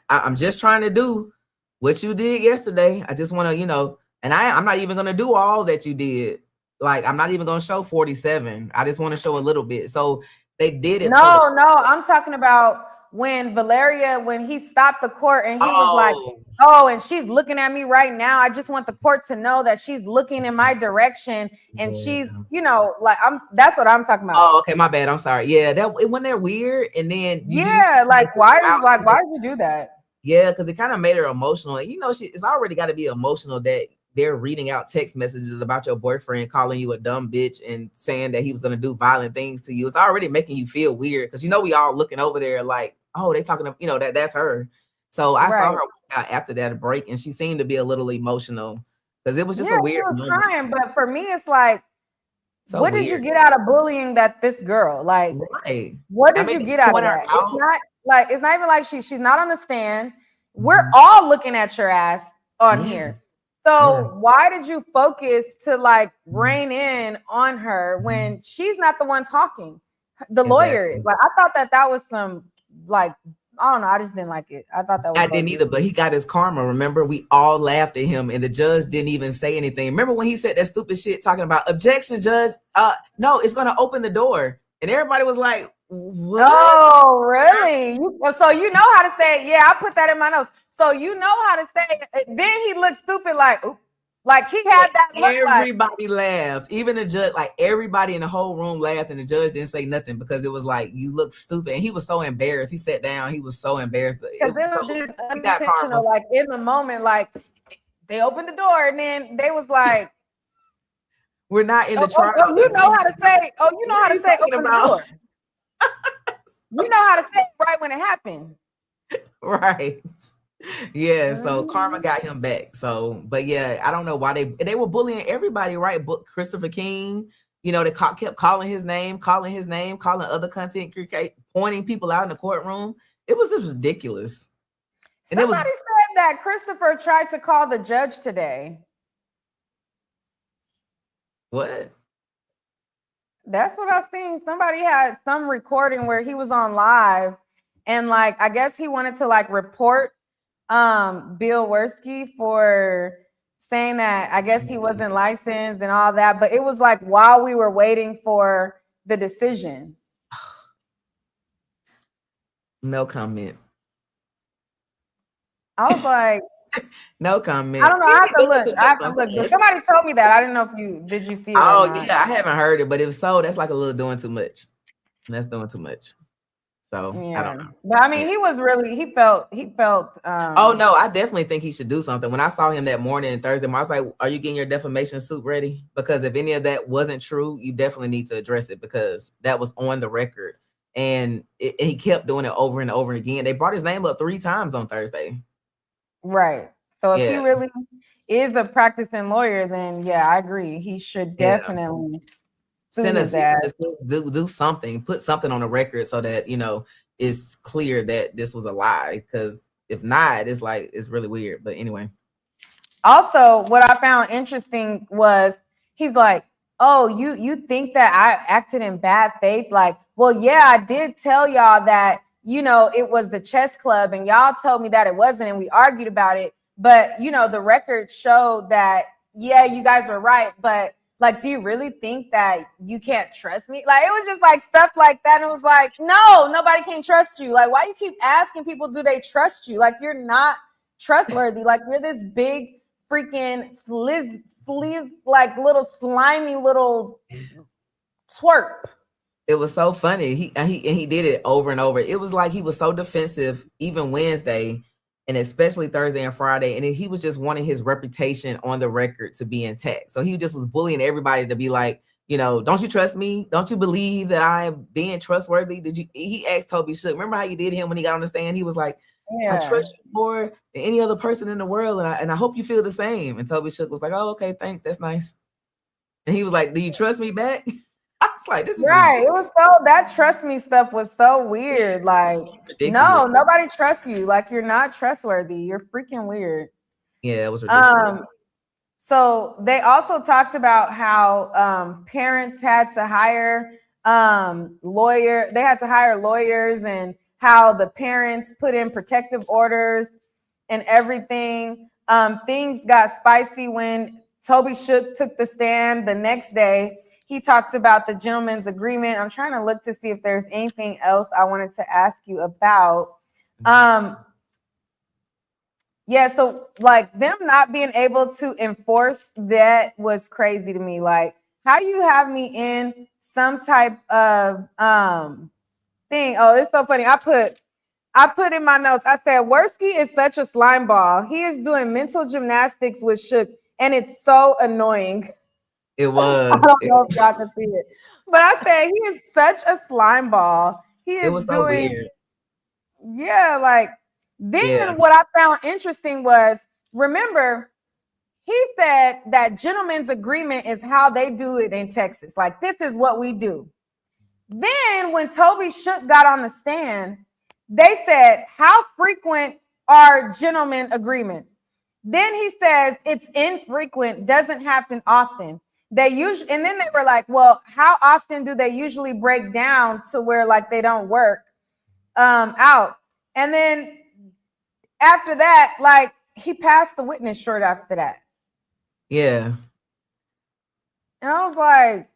Speaker 3: I'm just trying to do what you did yesterday. I just want to, and I'm not even going to do all that you did. Like, I'm not even going to show 47. I just want to show a little bit. So they did it.
Speaker 1: No, I'm talking about when Valeria, when he stopped the court and he was like, oh, and she's looking at me right now. I just want the court to know that she's looking in my direction. And she's, like, that's what I'm talking about.
Speaker 3: Oh, okay. My bad. I'm sorry. Yeah. When they're weird. And then,
Speaker 1: why did you do that?
Speaker 3: Yeah. Cause it kind of made her emotional. And, it's already got to be emotional that they're reading out text messages about your boyfriend calling you a dumb bitch and saying that he was going to do violent things to you. It's already making you feel weird. Cause we all looking over there like, oh, they talking to, that's her. So I saw her after that break, and she seemed to be a little emotional because it was just a weird moment.
Speaker 1: Crying, but for me, it's like, what did you get out of bullying this girl? Like, what did you get out of that? It's not even like she's not on the stand. We're all looking at your ass on here. So why did you focus to like rein in on her when she's not the one talking? The lawyer is. Like, I thought that was some like, I don't know. I just didn't like it. I thought that was.
Speaker 3: I didn't either, but he got his karma. Remember, we all laughed at him, and the judge didn't even say anything. Remember when he said that stupid shit talking about objection, judge? No, it's gonna open the door, and everybody was like, "What?
Speaker 1: Oh, really? So you know how to say it? Yeah, I put that in my notes. So you know how to say it. Then he looked stupid, like, oop. Like he had that look.
Speaker 3: Everybody laughed, even the judge. Like everybody in the whole room laughed, and the judge didn't say nothing because it was like you look stupid. And he was so embarrassed. He sat down. He was so embarrassed.
Speaker 1: Because it was just unintentional. Like in the moment, like they opened the door, and then they was like,
Speaker 3: "We're not in the trial."
Speaker 1: Oh, you know how to say. Oh, you know how to say open the door. You know how to say it right when it happened.
Speaker 3: Right. Yeah, so karma got him back. So, but yeah, I don't know why they were bullying everybody, right? But Christopher King, they kept calling his name, calling other content creators, pointing people out in the courtroom. It was just ridiculous. And
Speaker 1: somebody said that Christopher tried to call the judge today.
Speaker 3: What?
Speaker 1: That's what I was seeing. Somebody had some recording where he was on live, and like I guess he wanted to like report Bill Werski for saying that I guess he wasn't licensed and all that, but it was like while we were waiting for the decision.
Speaker 3: No comment.
Speaker 1: I was like,
Speaker 3: no comment.
Speaker 1: I don't know. I have to look. But somebody told me that. I didn't know if did you see it?
Speaker 3: Oh yeah, I haven't heard it, but if so, that's like a little doing too much. That's doing too much. So yeah. I don't know.
Speaker 1: But I mean, he was really, he felt.
Speaker 3: Oh no, I definitely think he should do something. When I saw him that morning, Thursday morning, I was like, are you getting your defamation suit ready? Because if any of that wasn't true, you definitely need to address it because that was on the record. And he kept doing it over and over again. They brought his name up 3 times on Thursday.
Speaker 1: Right. So if he really is a practicing lawyer, then yeah, I agree. He should definitely
Speaker 3: send us do something, put something on the record so that it's clear that this was a lie. Because if not, it's like it's really weird. But anyway.
Speaker 1: Also, what I found interesting was he's like, "Oh, you think that I acted in bad faith?" Like, well, yeah, I did tell y'all that it was the chess club, and y'all told me that it wasn't, and we argued about it. But the record showed that yeah, you guys were right, but Like, do you really think that you can't trust me? Like, it was just like stuff like that. And it was like, no, nobody can trust you. Like, why you keep asking people, do they trust you? Like, you're not trustworthy. Like, you're this big freaking like little slimy little twerp.
Speaker 3: It was so funny. He did it over and over. It was like he was so defensive, even Wednesday, and especially Thursday and Friday. And he was just wanting his reputation on the record to be intact. So he just was bullying everybody to be like, don't you trust me? Don't you believe that I'm being trustworthy? He asked Toby Shook. Remember how you did him when he got on the stand? He was like, I trust you more than any other person in the world, and I hope you feel the same. And Toby Shook was like, oh, okay, thanks, that's nice. And he was like, do you trust me back? I was like, this is
Speaker 1: right. It was that trust me stuff was so weird. Like, no, nobody trusts you. Like, you're not trustworthy. You're freaking weird.
Speaker 3: Yeah, it was ridiculous.
Speaker 1: So they also talked about how parents had to hire They had to hire lawyers, and how the parents put in protective orders and everything. Things got spicy when Toby Shook took the stand the next day. He talked about the gentleman's agreement. I'm trying to look to see if there's anything else I wanted to ask you about. Yeah, so like them not being able to enforce that was crazy to me. Like, how you have me in some type of thing? Oh, it's so funny. I put in my notes, I said, Worski is such a slime ball. He is doing mental gymnastics with Shook, and it's so annoying.
Speaker 3: It was.
Speaker 1: I don't know if y'all can see it. But I said, he is such a slime ball.
Speaker 3: It was so weird.
Speaker 1: Yeah, like, then what I found interesting was, remember, he said that gentleman's agreement is how they do it in Texas. Like, this is what we do. Then when Toby Shook got on the stand, they said, how frequent are gentlemen agreements? Then he says it's infrequent, doesn't happen often. They usually, and then they were like, well, how often do they usually break down to where like they don't work out? And then after that, like, he passed the witness short after that.
Speaker 3: Yeah.
Speaker 1: And I was like,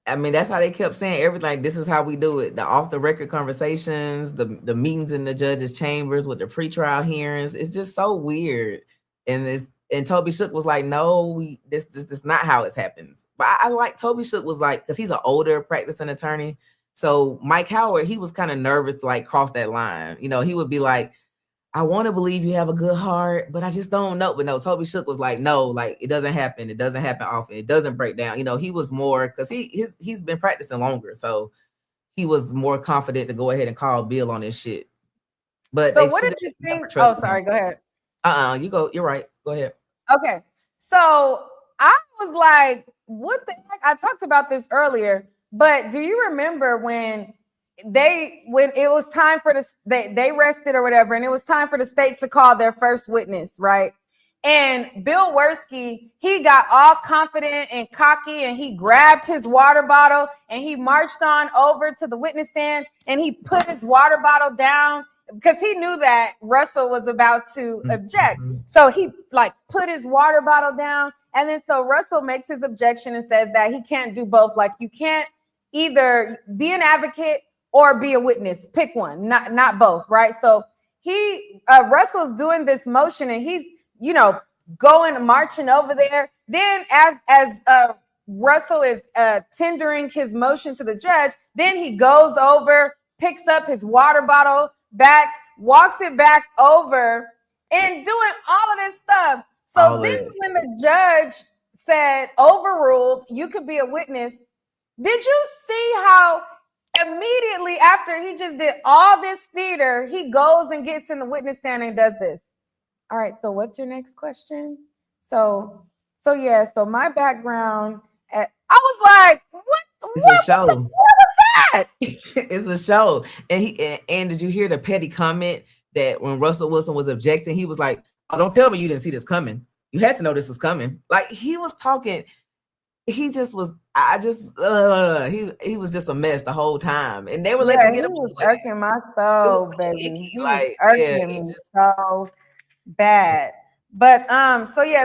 Speaker 3: I mean, that's how they kept saying everything. Like, this is how we do it. The off the record conversations, the meetings in the judge's chambers with the pretrial hearings. It's just so weird. And Toby Shook was like, no, this is not how it happens. But I like Toby Shook was like, because he's an older practicing attorney. So Mike Howard, he was kind of nervous to like cross that line. He would be like, I want to believe you have a good heart, but I just don't know. But no, Toby Shook was like, no, like, it doesn't happen. It doesn't happen often. It doesn't break down. He was more, because he's been practicing longer. So he was more confident to go ahead and call Bill on this shit. But
Speaker 1: so what did you think? Oh, sorry, go ahead.
Speaker 3: You go. You're right. Go ahead.
Speaker 1: Okay. So I was like, what the heck? I talked about this earlier, but do you remember when it was time for they rested or whatever, and it was time for the state to call their first witness, right? And Bill Worski, he got all confident and cocky, and he grabbed his water bottle and he marched on over to the witness stand, and he put his water bottle down because he knew that Russell was about to object. So he like put his water bottle down, and then so Russell makes his objection and says that he can't do both. Like, you can't either be an advocate or be a witness. Pick one, not both, right? So Russell's doing this motion, and he's going marching over there. Then as Russell is tendering his motion to the judge, then he goes over, picks up his water bottle back, walks it back over, and doing all of this stuff. So then when the judge said overruled, you could be a witness, did you see how immediately after he just did all this theater, he goes and gets in the witness stand and does this? All right, so what's your next question? So my background, I was like, what?
Speaker 3: It's a show.
Speaker 1: What was that?
Speaker 3: It's a show. And did you hear the petty comment that when Russell Wilson was objecting, he was like, oh, don't tell me you didn't see this coming. You had to know this was coming. Like, he was talking, he just was, he was just a mess the whole time. And they were letting him get
Speaker 1: up. He was irking my soul, baby. He was irking me so bad. But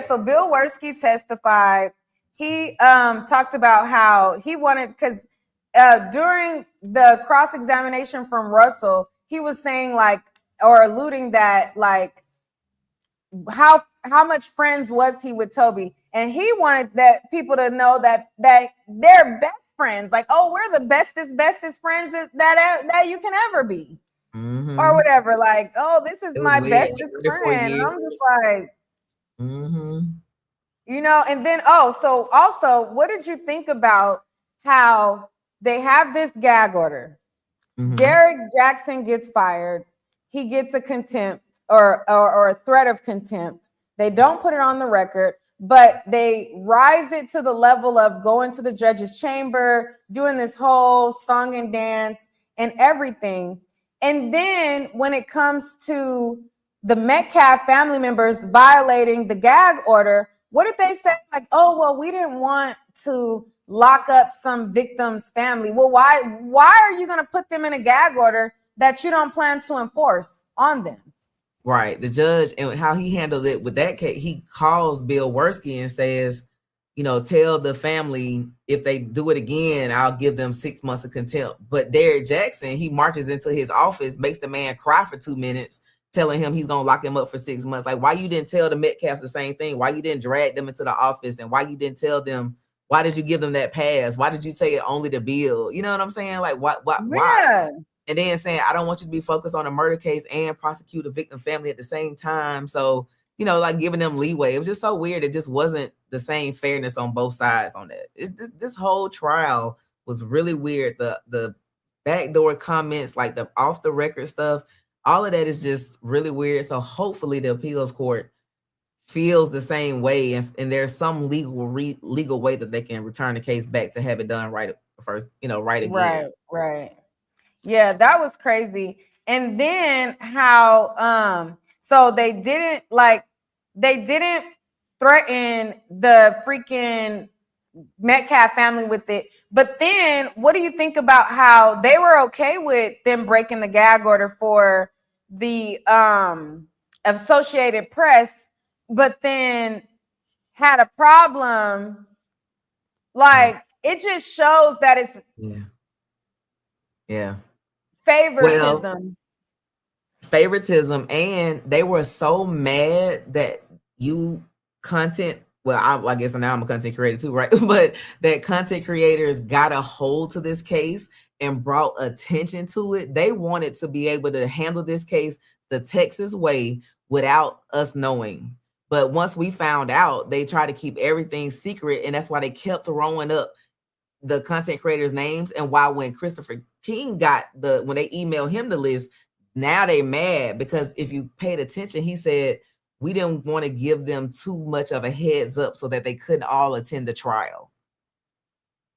Speaker 1: so Bill Worski testified he talks about how he wanted, because during the cross-examination from Russell, he was saying like, or alluding that like how much friends was he with Toby, and he wanted that people to know that they're best friends, like, oh, we're the bestest friends that you can ever be, or whatever, like, oh, this is
Speaker 3: It was
Speaker 1: my
Speaker 3: weird, like
Speaker 1: bestest
Speaker 3: 34
Speaker 1: friend. And
Speaker 3: years.
Speaker 1: I'm just like, and then, so also, what did you think about how they have this gag order? Derek Jackson gets fired. He gets a contempt or a threat of contempt. They don't put it on the record, but they rise it to the level of going to the judge's chamber, doing this whole song and dance and everything. And then when it comes to the Metcalf family members violating the gag order, what did they say? Like, oh, well, we didn't want to lock up some victim's family. Well, why are you going to put them in a gag order that you don't plan to enforce on them?
Speaker 3: Right. The judge, and how he handled it with that case, he calls Bill Worski and says, tell the family if they do it again, I'll give them 6 months of contempt. But Derek Jackson, he marches into his office, makes the man cry for 2 minutes, telling him he's going to lock him up for 6 months. Like, why you didn't tell the Metcalfs the same thing? Why you didn't drag them into the office? And why you didn't tell them, why did you give them that pass? Why did you say it only to Bill? You know what I'm saying? Like, why?
Speaker 1: Yeah.
Speaker 3: And then saying, I don't want you to be focused on a murder case and prosecute a victim family at the same time. So, like giving them leeway. It was just so weird. It just wasn't the same fairness on both sides on that. This whole trial was really weird. The backdoor comments, like the off the record stuff, all of that is just really weird. So hopefully the appeals court feels the same way, and there's some legal way that they can return the case back to have it done right first, right again.
Speaker 1: Right. Yeah, that was crazy. And then how so they didn't threaten the freaking Metcalf family with it. But then what do you think about how they were okay with them breaking the gag order for the Associated Press, but then had a problem? Like, it just shows that it's favoritism.
Speaker 3: And they were so mad that I guess now I'm a content creator too, right? But that content creators got a hold to this case and brought attention to it. They wanted to be able to handle this case the Texas way without us knowing. But once we found out, they tried to keep everything secret, and that's why they kept throwing up the content creators' names. And why when Christopher King when they emailed him the list, now they mad because if you paid attention, he said we didn't want to give them too much of a heads up so that they couldn't all attend the trial.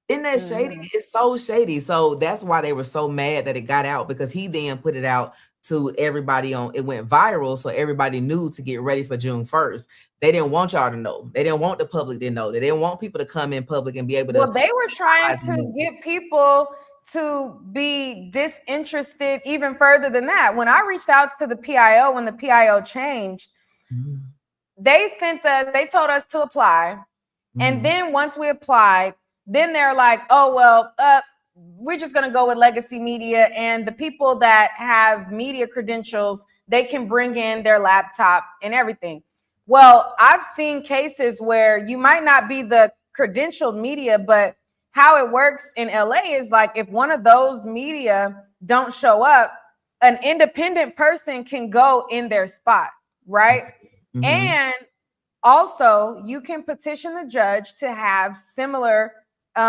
Speaker 3: Isn't that shady? It's so shady. So that's why they were so mad that it got out, because he then put it out to everybody it went viral. So everybody knew to get ready for June 1st. They didn't want y'all to know. They didn't want the public to know. They didn't want people to come in public and be able to.
Speaker 1: Well, they were trying to get people to be disinterested even further than that. When I reached out to the PIO, when the PIO changed, they told us to apply. And then once we applied, then they're like, oh, well, we're just going to go with legacy media. And the people that have media credentials, they can bring in their laptop and everything. Well, I've seen cases where you might not be the credentialed media, but how it works in LA is like, if one of those media don't show up, an independent person can go in their spot, right? And also, you can petition the judge to have similar, be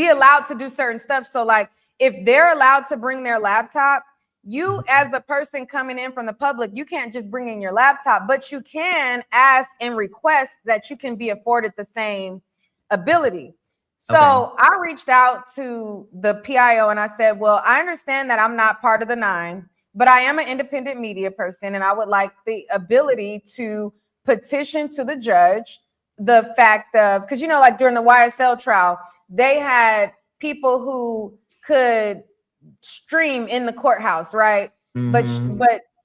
Speaker 1: allowed to do certain stuff. So, like, if they're allowed to bring their laptop, you as a person coming in from the public, you can't just bring in your laptop, but you can ask and request that you can be afforded the same ability. So I reached out to the PIO and I said, well, I understand that I'm not part of the 9, but I am an independent media person, and I would like the ability to petition to the judge the fact of, because, like during the YSL trial, they had people who could stream in the courthouse, right? But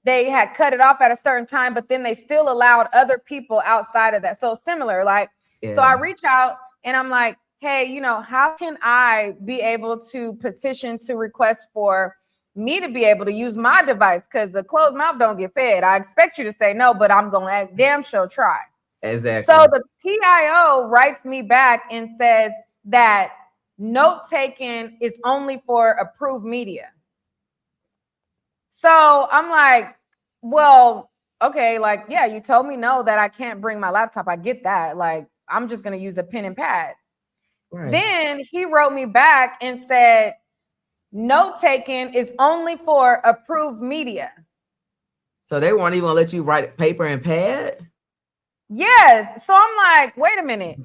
Speaker 1: they had cut it off at a certain time, but then they still allowed other people outside of that. So similar, like, so I reach out and I'm like, hey, you know, how can I be able to petition to request for me to be able to use my device? Because the closed mouth don't get fed. I expect you to say no, but I'm going to damn sure try.
Speaker 3: Exactly.
Speaker 1: So the PIO writes me back and says that note taking is only for approved media. So I'm like, well, okay, like, yeah, you told me no, that I can't bring my laptop. I get that. Like, I'm just going to use a pen and pad. Right. Then he wrote me back and said, note taking is only for approved media.
Speaker 3: So they weren't even gonna let you write paper and pad?
Speaker 1: Yes. So I'm like, wait a minute.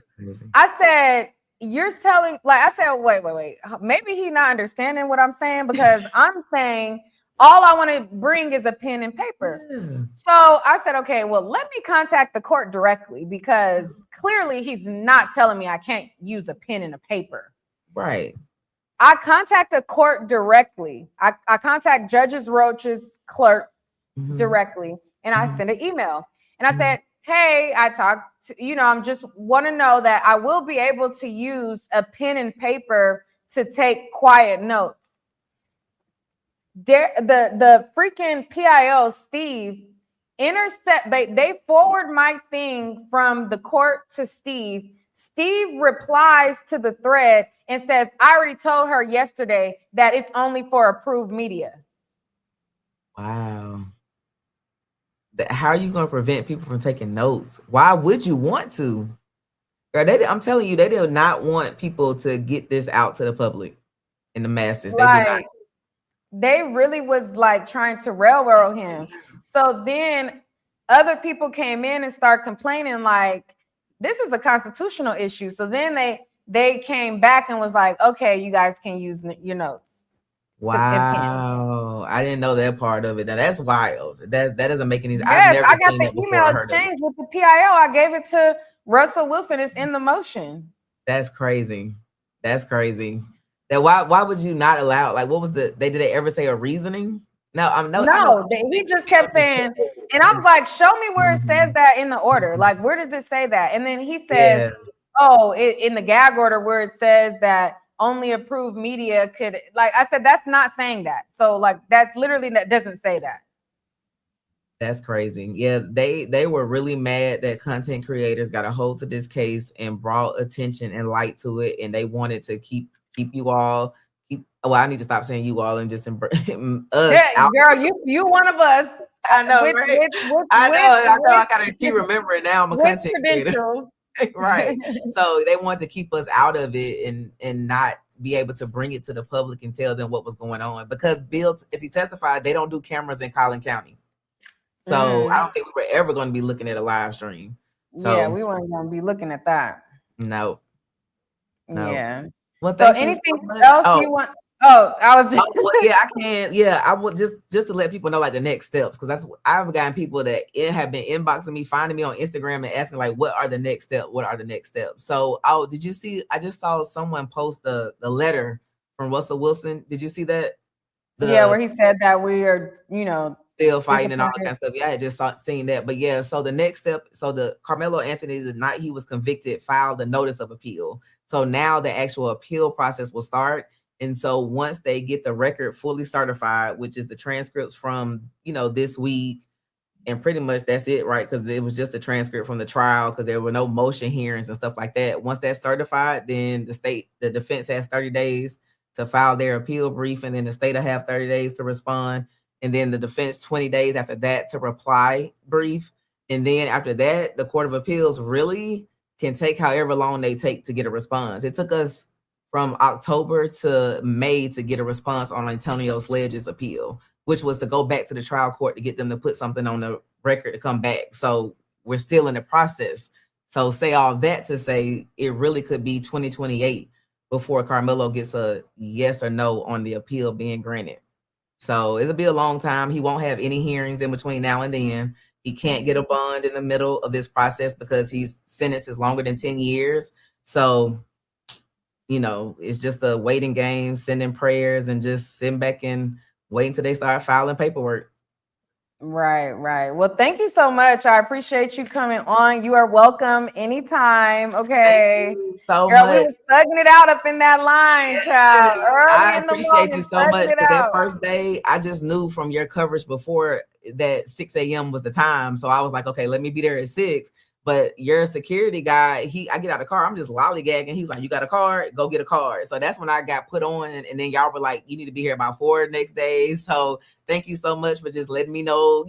Speaker 1: I said, you're telling, like, I said, wait. Maybe he's not understanding what I'm saying, because I'm saying all I want to bring is a pen and paper. Yeah. So I said, okay, well, let me contact the court directly, because clearly he's not telling me I can't use a pen and a paper.
Speaker 3: Right.
Speaker 1: I contact the court directly. I contact Judges Roach's clerk directly, and I send an email. And I said, hey, I talked to, I'm just want to know that I will be able to use a pen and paper to take quiet notes. The freaking PIO, Steve, they forward my thing from the court to Steve. Steve replies to the thread and says, I already told her yesterday that it's only for approved media.
Speaker 3: Wow. How are you going to prevent people from taking notes? Why would you want to? I'm telling you, they do not want people to get this out to the public and the masses. They do not.
Speaker 1: They really was like trying to railroad him. So then other people came in and started complaining like, this is a constitutional issue. So then they came back and was like, okay, you guys can use your notes.
Speaker 3: Wow, I didn't know that part of it. Now, that's wild. That doesn't make any sense.
Speaker 1: Yes, I got the email exchange with the PIO. I gave it to Russell Wilson. It's in the motion.
Speaker 3: That's crazy. That's crazy. That why would you not allow? Like, what was did they ever say a reasoning? No,
Speaker 1: he just kept saying, and I was like, show me where it says that in the order. Like, where does it say that? And then he says, in the gag order where it says that only approved media could, like, I said, that's not saying that. So like, that's literally, that doesn't say that.
Speaker 3: That's crazy. Yeah, they were really mad that content creators got a hold to this case and brought attention and light to it, and they wanted to keep you all. I need to stop saying you all and just us.
Speaker 1: Yeah, girl, you one of us.
Speaker 3: I know, right? I know. I gotta keep remembering now. I'm a content creator. Right. So they wanted to keep us out of it and not be able to bring it to the public and tell them what was going on, because Bill, as he testified, they don't do cameras in Collin County. So I don't think we were ever going to be looking at a live stream. So
Speaker 1: yeah, we weren't going to be looking at that.
Speaker 3: No.
Speaker 1: Yeah.
Speaker 3: Well,
Speaker 1: so anything else you want? I was just
Speaker 3: I can. Yeah, I would just to let people know like the next steps, because I've gotten people that have been inboxing me, finding me on Instagram and asking like, what are the next steps? What are the next steps? So did you see? I just saw someone post the letter from Russell Wilson. Did you see that?
Speaker 1: Where he said that we are,
Speaker 3: still fighting and all that kind of stuff. Yeah, I had just seen that. But yeah, so the next step, so the Karmelo Anthony, the night he was convicted, filed a notice of appeal. So now the actual appeal process will start. And so once they get the record fully certified, which is the transcripts from, this week, and pretty much that's it, right? Because it was just a transcript from the trial, because there were no motion hearings and stuff like that. Once that's certified, then the defense has 30 days to file their appeal brief, and then the state will have 30 days to respond. And then the defense 20 days after that to reply brief. And then after that, the Court of Appeals really can take however long they take to get a response. It took us from October to May to get a response on Antonio Sledge's appeal, which was to go back to the trial court to get them to put something on the record to come back. So we're still in the process. So say all that to say it really could be 2028 before Karmelo gets a yes or no on the appeal being granted. So it'll be a long time. He won't have any hearings in between now and then. He can't get a bond in the middle of this process because his sentence is longer than 10 years. So, it's just a waiting game, sending prayers and just sitting back and waiting until they start filing paperwork.
Speaker 1: Right. Well, thank you so much. I appreciate you coming on. You are welcome anytime. Okay.
Speaker 3: Thank you so
Speaker 1: Girl, we
Speaker 3: much.
Speaker 1: was thugging it out up in that line, child.
Speaker 3: Yes,
Speaker 1: Early
Speaker 3: I
Speaker 1: in the
Speaker 3: appreciate you
Speaker 1: morning,
Speaker 3: so
Speaker 1: thugging
Speaker 3: much
Speaker 1: it
Speaker 3: because that
Speaker 1: out.
Speaker 3: first day, I just knew from your coverage before that 6 a.m. was the time. So I was like, okay, let me be there at 6. But your security guy, I get out of the car, I'm just lollygagging. He was like, you got a card? Go get a card. So that's when I got put on. And then y'all were like, you need to be here about 4 next day. So thank you so much for just letting me know,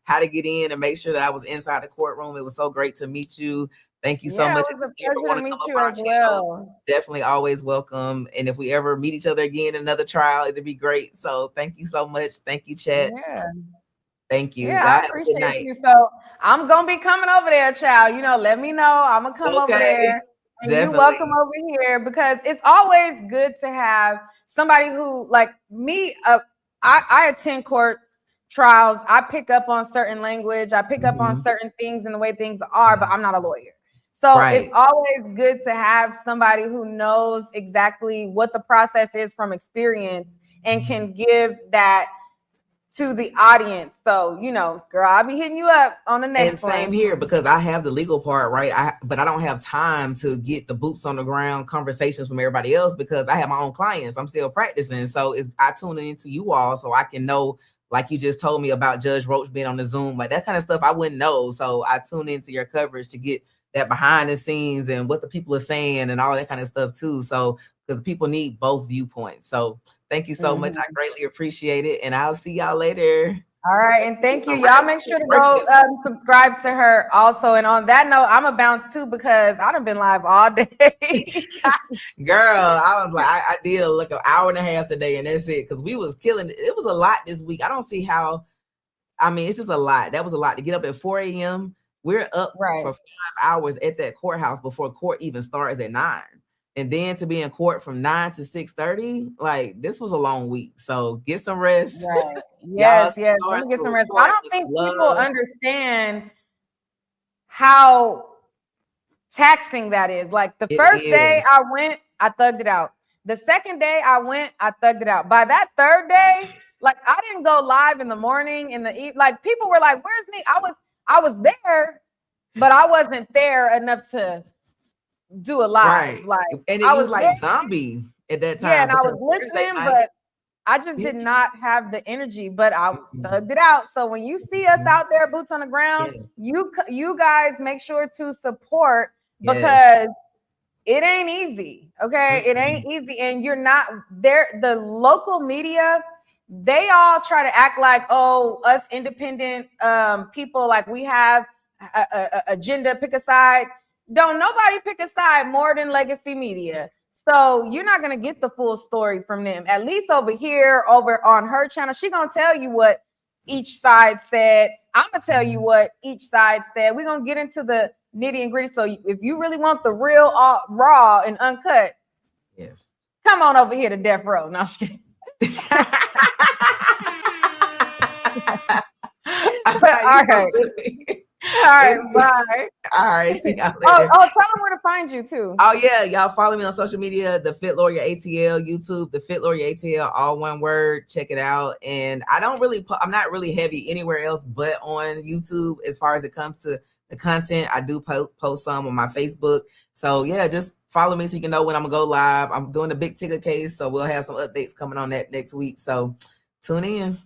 Speaker 3: how to get in and make sure that I was inside the courtroom. It was so great to meet you. Thank you so
Speaker 1: Yeah, it
Speaker 3: much.
Speaker 1: was
Speaker 3: If
Speaker 1: a
Speaker 3: you ever
Speaker 1: pleasure
Speaker 3: want
Speaker 1: to
Speaker 3: to come
Speaker 1: meet
Speaker 3: up
Speaker 1: you
Speaker 3: on
Speaker 1: as
Speaker 3: our channel,
Speaker 1: well.
Speaker 3: definitely always welcome. And if we ever meet each other again in another trial, it'd be great. So thank you so much. Thank you, chat.
Speaker 1: Yeah.
Speaker 3: Thank you.
Speaker 1: Yeah, I
Speaker 3: God have a good
Speaker 1: appreciate
Speaker 3: night.
Speaker 1: you. So I'm gonna be coming over there, child. Let me know. I'm gonna come over
Speaker 3: Okay.
Speaker 1: there, and you welcome
Speaker 3: Definitely.
Speaker 1: over here because it's always good to have somebody who, like me. I attend court trials. I pick up on certain language. I pick up on
Speaker 3: Mhm.
Speaker 1: certain things and the way things are, but I'm not a lawyer. So it's
Speaker 3: Right.
Speaker 1: always good to have somebody who knows exactly what the process is from experience and can give that to the audience. So, girl, I'll be hitting you up on the
Speaker 3: And
Speaker 1: next
Speaker 3: same
Speaker 1: one.
Speaker 3: here because I have the legal part, right? But I don't have time to get the boots on the ground conversations from everybody else because I have my own clients. I'm still practicing. So I tune into you all so I can know, like you just told me about Judge Roach being on the Zoom, like that kind of stuff I wouldn't know. So I tune into your coverage to get that behind the scenes and what the people are saying and all that kind of stuff too. So because people need both viewpoints. So thank you so much. I
Speaker 1: Mhm.
Speaker 3: greatly appreciate it. And I'll see y'all later.
Speaker 1: All right. And thank you. Y'all
Speaker 3: Harass
Speaker 1: make
Speaker 3: me
Speaker 1: sure to
Speaker 3: for breaking
Speaker 1: go
Speaker 3: this.
Speaker 1: subscribe to her also. And on that note, I'm a bounce too because I done been live all day.
Speaker 3: Girl, I was like, I did like an hour and a half today, and that's it. Because we was killing it. It was a lot this week. I don't see how. I mean, it's just a lot. That was a lot to get up at 4 a.m. We're up
Speaker 1: Right.
Speaker 3: for 5 hours at that courthouse before court even starts at 9. And then to be in court from 9 to 6:30, like this was a long week. So get some rest.
Speaker 1: Right.
Speaker 3: Y'all
Speaker 1: Yes. Let
Speaker 3: start
Speaker 1: me get
Speaker 3: to
Speaker 1: some rest. I
Speaker 3: report
Speaker 1: don't
Speaker 3: with
Speaker 1: think people
Speaker 3: love.
Speaker 1: understand how taxing that is. Like the
Speaker 3: It
Speaker 1: first day
Speaker 3: is.
Speaker 1: I went, I thugged it out. The second day I went, I thugged it out. By that third day, like I didn't go live in the morning, in the evening. Like people were like, "Where's Nick?" I was there, but I wasn't there enough to do a live.
Speaker 3: Right.
Speaker 1: Like
Speaker 3: And
Speaker 1: I
Speaker 3: you was
Speaker 1: was there,
Speaker 3: like zombie at that
Speaker 1: yeah,
Speaker 3: time
Speaker 1: and I was
Speaker 3: because Thursday
Speaker 1: listening,
Speaker 3: night.
Speaker 1: but I just did not have the energy. But I thugged it out. So when you see us out there, boots on the ground,
Speaker 3: Yeah.
Speaker 1: you guys make sure to support
Speaker 3: Yes.
Speaker 1: because it ain't easy. Okay. It
Speaker 3: Mm-mm.
Speaker 1: ain't easy. And you're not there. The local media, they all try to act like, oh, us independent people, like we have a agenda, pick a side. Don't nobody pick a side more than legacy media. So you're not gonna get the full story from them. At least over here, over on her channel, she gonna tell you what each side said. I'm gonna tell you what each side said. We're gonna get into the nitty and gritty. So if you really want the real raw and uncut,
Speaker 3: Yes.
Speaker 1: come on over here to Death Row. No, I'm just kidding. All
Speaker 3: You so
Speaker 1: right.
Speaker 3: silly.
Speaker 1: All right. Bye.
Speaker 3: All right. See y'all
Speaker 1: Oh,
Speaker 3: later.
Speaker 1: tell them where to find you too.
Speaker 3: Oh yeah, y'all follow me on social media, the Fit Lawyer ATL, YouTube, the Fit Lawyer ATL, all one word. Check it out. And I'm not really heavy anywhere else but on YouTube as far as it comes to the content. I do post some on my Facebook. So yeah, just follow me so you can know when I'm gonna go live. I'm doing a big ticket case, so we'll have some updates coming on that next week. So tune in.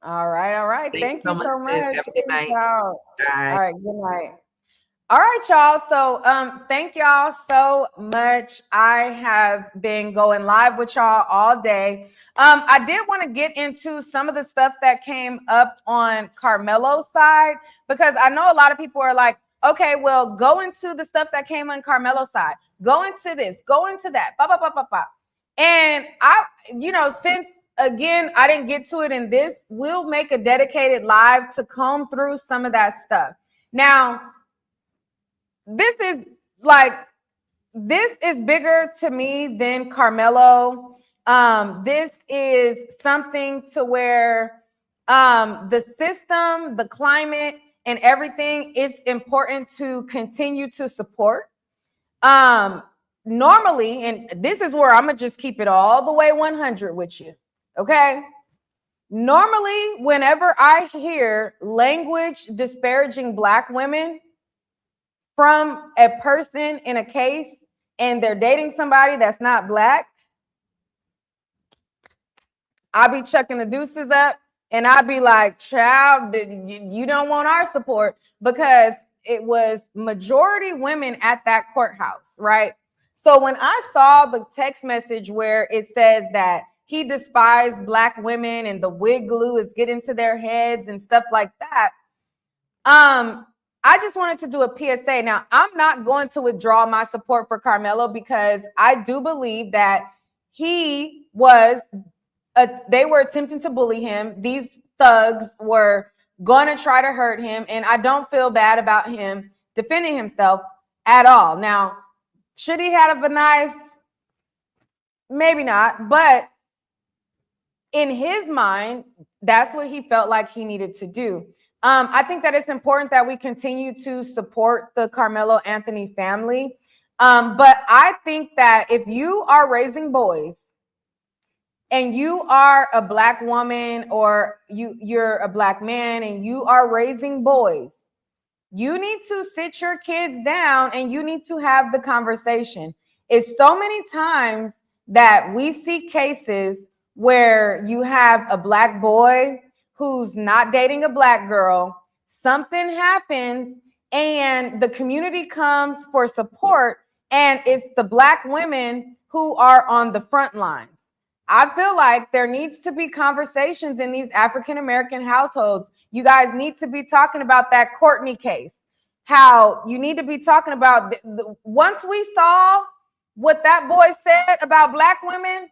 Speaker 1: All right.
Speaker 3: Thank you
Speaker 1: Thank
Speaker 3: so
Speaker 1: you
Speaker 3: much,
Speaker 1: so
Speaker 3: sis.
Speaker 1: much.
Speaker 3: Have a good
Speaker 1: Peace
Speaker 3: night.
Speaker 1: out.
Speaker 3: Bye.
Speaker 1: All right. Good night. All right, y'all. So thank y'all so much. I have been going live with y'all all day. I did want to get into some of the stuff that came up on Karmelo's side because I know a lot of people are like, okay, well, go into the stuff that came on Karmelo's side. Go into this, go into that. Blah, blah, blah, blah, blah. And since again, I didn't get to it in this, we'll make a dedicated live to comb through some of that stuff. Now, this is like this is bigger to me than Karmelo. This is something to where the system, the climate, and everything is important to continue to support. Normally, and this is where I'm gonna just keep it all the way 100 with you. Okay. Normally, whenever I hear language disparaging Black women from a person in a case and they're dating somebody that's not Black, I'll be chucking the deuces up and I'll be like, child, you don't want our support, because it was majority women at that courthouse, right? So when I saw the text message where it says that he despised Black women and the wig glue is getting to their heads and stuff like that, I just wanted to do a PSA. Now, I'm not going to withdraw my support for Karmelo because I do believe that he was they were attempting to bully him. These thugs were going to try to hurt him, and I don't feel bad about him defending himself at all. Now, should he have a knife? Maybe not, but in his mind, that's what he felt like he needed to do. I think that it's important that we continue to support the Karmelo Anthony family. But I think that if you are raising boys and you are a Black woman or you're a Black man and you are raising boys, you need to sit your kids down and you need to have the conversation. It's so many times that we see cases where you have a Black boy who's not dating a Black girl, something happens and the community comes for support, and it's the Black women who are on the front lines. I feel like there needs to be conversations in these African American households. You guys need to be talking about that Courtney case. How you need to be talking about once we saw what that boy said about Black women,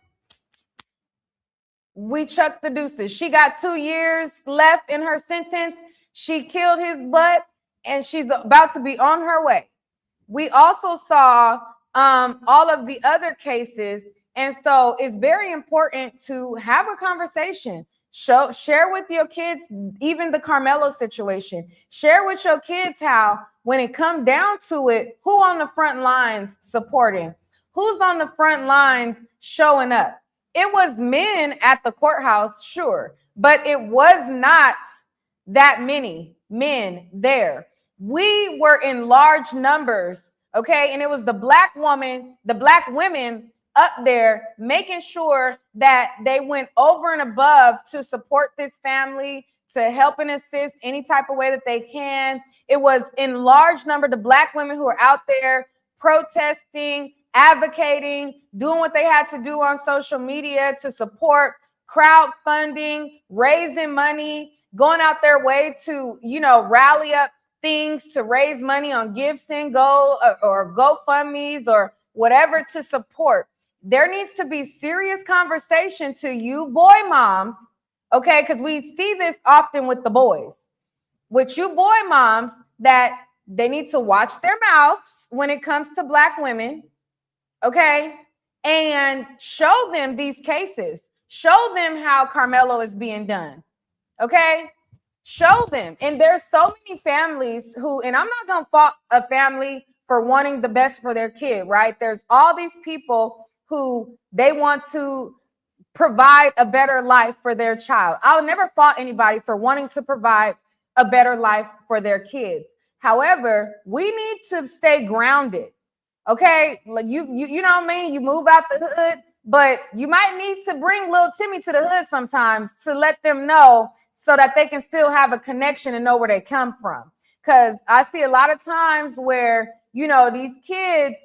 Speaker 1: we chucked the deuces. She got 2 years left in her sentence. She killed his butt and she's about to be on her way. We also saw all of the other cases. And so it's very important to have a conversation. Share with your kids, even the Karmelo situation. Share with your kids how, when it comes down to it, who on the front lines supporting? Who's on the front lines showing up? It was men at the courthouse, sure, but it was not that many men there. We were in large numbers, okay? And it was the Black woman, the Black women up there making sure that they went over and above to support this family, to help and assist any type of way that they can. It was in large number the Black women who were out there protesting, advocating, doing what they had to do on social media to support, crowdfunding, raising money, going out their way to, rally up things to raise money on GiveSendGo or GoFundMe's or whatever to support. There needs to be serious conversation to you boy moms, okay? Because we see this often with the boys. With you boy moms, that they need to watch their mouths when it comes to Black women, okay? And show them these cases. Show them how Karmelo is being done, okay? Show them. And there's so many families who, and I'm not going to fault a family for wanting the best for their kid, right? There's all these people who they want to provide a better life for their child. I'll never fault anybody for wanting to provide a better life for their kids. However, we need to stay grounded. Okay, like you know what I mean? You move out the hood, but you might need to bring little Timmy to the hood sometimes to let them know so that they can still have a connection and know where they come from. Because I see a lot of times where, these kids,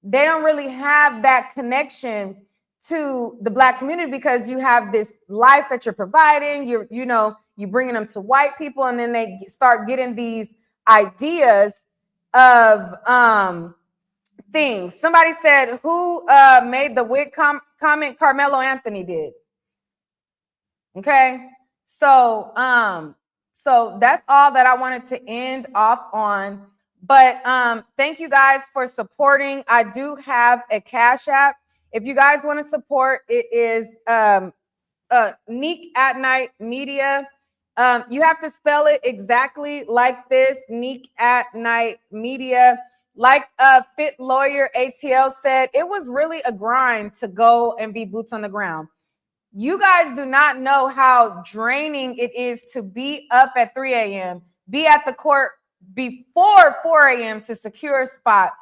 Speaker 1: they don't really have that connection to the Black community because you have this life that you're providing. You're bringing them to white people, and then they start getting these ideas of things. Somebody said, who made the wig comment? Karmelo Anthony did. Okay, so that's all that I wanted to end off on. But thank you guys for supporting. I do have a Cash App. If you guys want to support, it is Neek at Night Media. You have to spell it exactly like this, Neek at Night Media. Like Fit Lawyer ATL said, it was really a grind to go and be boots on the ground. You guys do not know how draining it is to be up at 3 a.m., be at the court before 4 a.m. to secure a spot,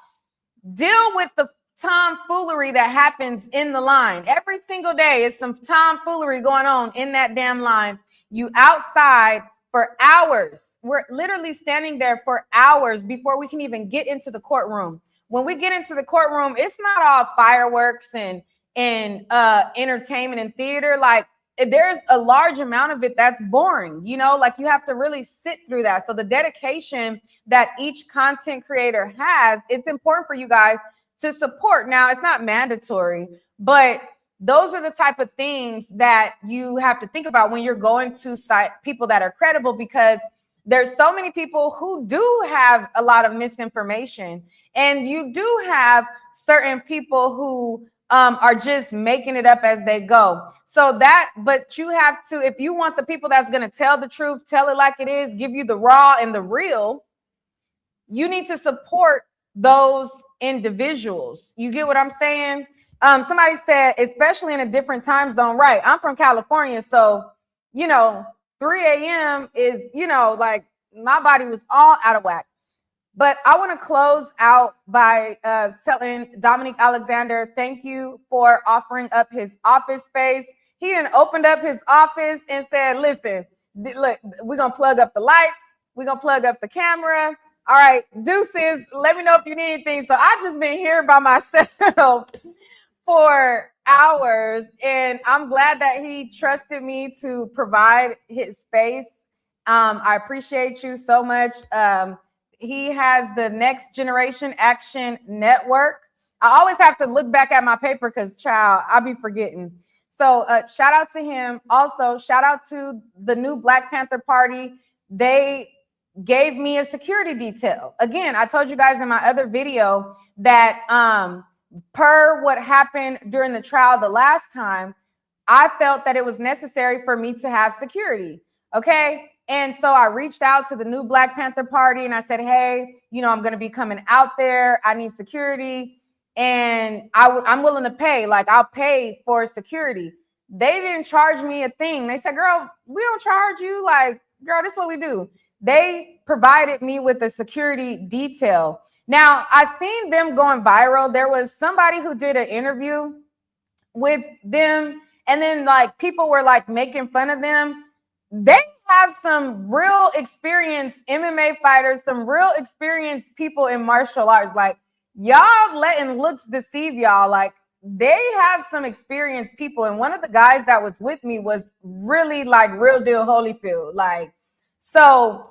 Speaker 1: deal with the tomfoolery that happens in the line. Every single day is some tomfoolery going on in that damn line. You outside for hours. We're literally standing there for hours before we can even get into the courtroom. When we get into the courtroom, it's not all fireworks and entertainment and theater. Like, there's a large amount of it that's boring, you know, like you have to really sit through that. So the dedication that each content creator has, it's important for you guys to support. Now, it's not mandatory, but those are the type of things that you have to think about when you're going to cite people that are credible, because there's so many people who do have a lot of misinformation, and you do have certain people who are just making it up as they go. So that, but you have to, if you want the people that's going to tell the truth, tell it like it is, give you the raw and the real, you need to support those individuals. You get what I'm saying? Somebody said, especially in a different time zone, right? I'm from California, so, you know, 3 a.m. is, you know, like my body was all out of whack. But I want to close out by telling Dominique Alexander, thank you for offering up his office space. He then opened up his office and said, listen, look, we're going to plug up the lights. We're going to plug up the camera. All right, deuces, let me know if you need anything. So I just been here by myself for hours, and I'm glad that he trusted me to provide his space. I appreciate you so much. He has the Next Generation Action Network. I always have to look back at my paper because, child, I'll be forgetting. So shout out to him. Also, shout out to the new Black Panther Party. They gave me a security detail. Again, I told you guys in my other video that per what happened during the trial the last time, I felt that it was necessary for me to have security. Okay. And so I reached out to the new Black Panther Party and I said, hey, you know, I'm going to be coming out there. I need security. And I'm willing to pay. Like, I'll pay for security. They didn't charge me a thing. They said, girl, we don't charge you. Like, girl, this is what we do. They provided me with a security detail. Now, I seen them going viral. There was somebody who did an interview with them, and then like people were like making fun of them. They have some real experienced MMA fighters, some real experienced people in martial arts. Like, y'all letting looks deceive y'all. Like, they have some experienced people. And one of the guys that was with me was really like real deal Holyfield. Like, so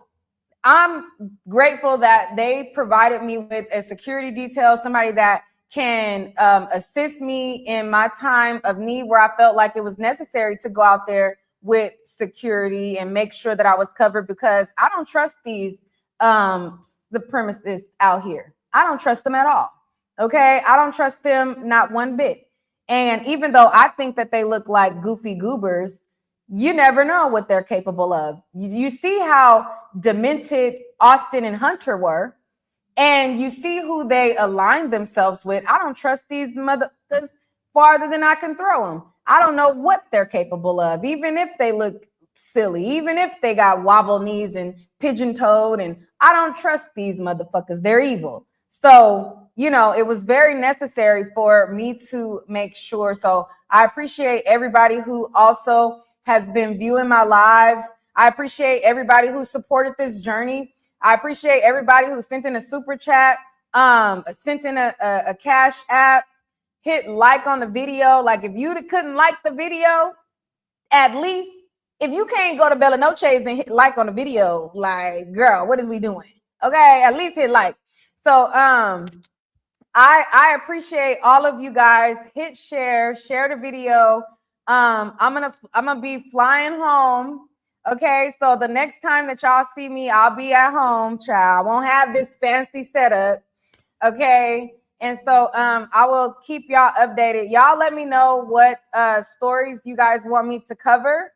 Speaker 1: I'm grateful that they provided me with a security detail, somebody that can assist me in my time of need where I felt like it was necessary to go out there with security and make sure that I was covered, because I don't trust these supremacists out here. I don't trust them at all. Okay. I don't trust them not one bit. And even though I think that they look like goofy goobers, you never know what they're capable of. You see how demented Austin and Hunter were, and you see who they aligned themselves with. I don't trust these motherfuckers farther than I can throw them. I don't know what they're capable of, even if they look silly, even if they got wobble knees and pigeon-toed, and I don't trust these motherfuckers. They're evil. So, you know, it was very necessary for me to make sure. So I appreciate everybody who also has been viewing my lives. I appreciate everybody who supported this journey. I appreciate everybody who sent in a super chat, sent in a cash app, hit like on the video. Like, if you couldn't like the video, at least if you can't go to Bella Noche's and hit like on the video, like, girl, what is we doing? Okay, at least hit like. So I appreciate all of you guys. Hit share the video. I'm gonna be flying home. Okay, so the next time that y'all see me, I'll be at home, child. I won't have this fancy setup. Okay. And so I will keep y'all updated. Y'all let me know what stories you guys want me to cover.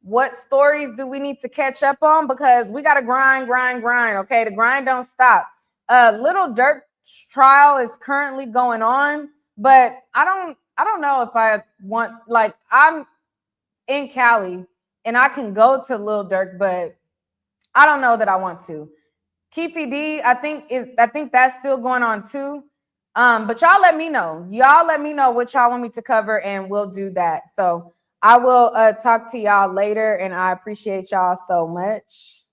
Speaker 1: What stories do we need to catch up on? Because we got to grind. Okay, the grind don't stop. Little Dirk trial is currently going on, but I don't know if I want, like, in Cali, and I can go to Lil Durk, but I don't know that I want to. Keefy D, I think that's still going on too. But y'all let me know. Y'all let me know what y'all want me to cover, and we'll do that. So I will talk to y'all later, and I appreciate y'all so much.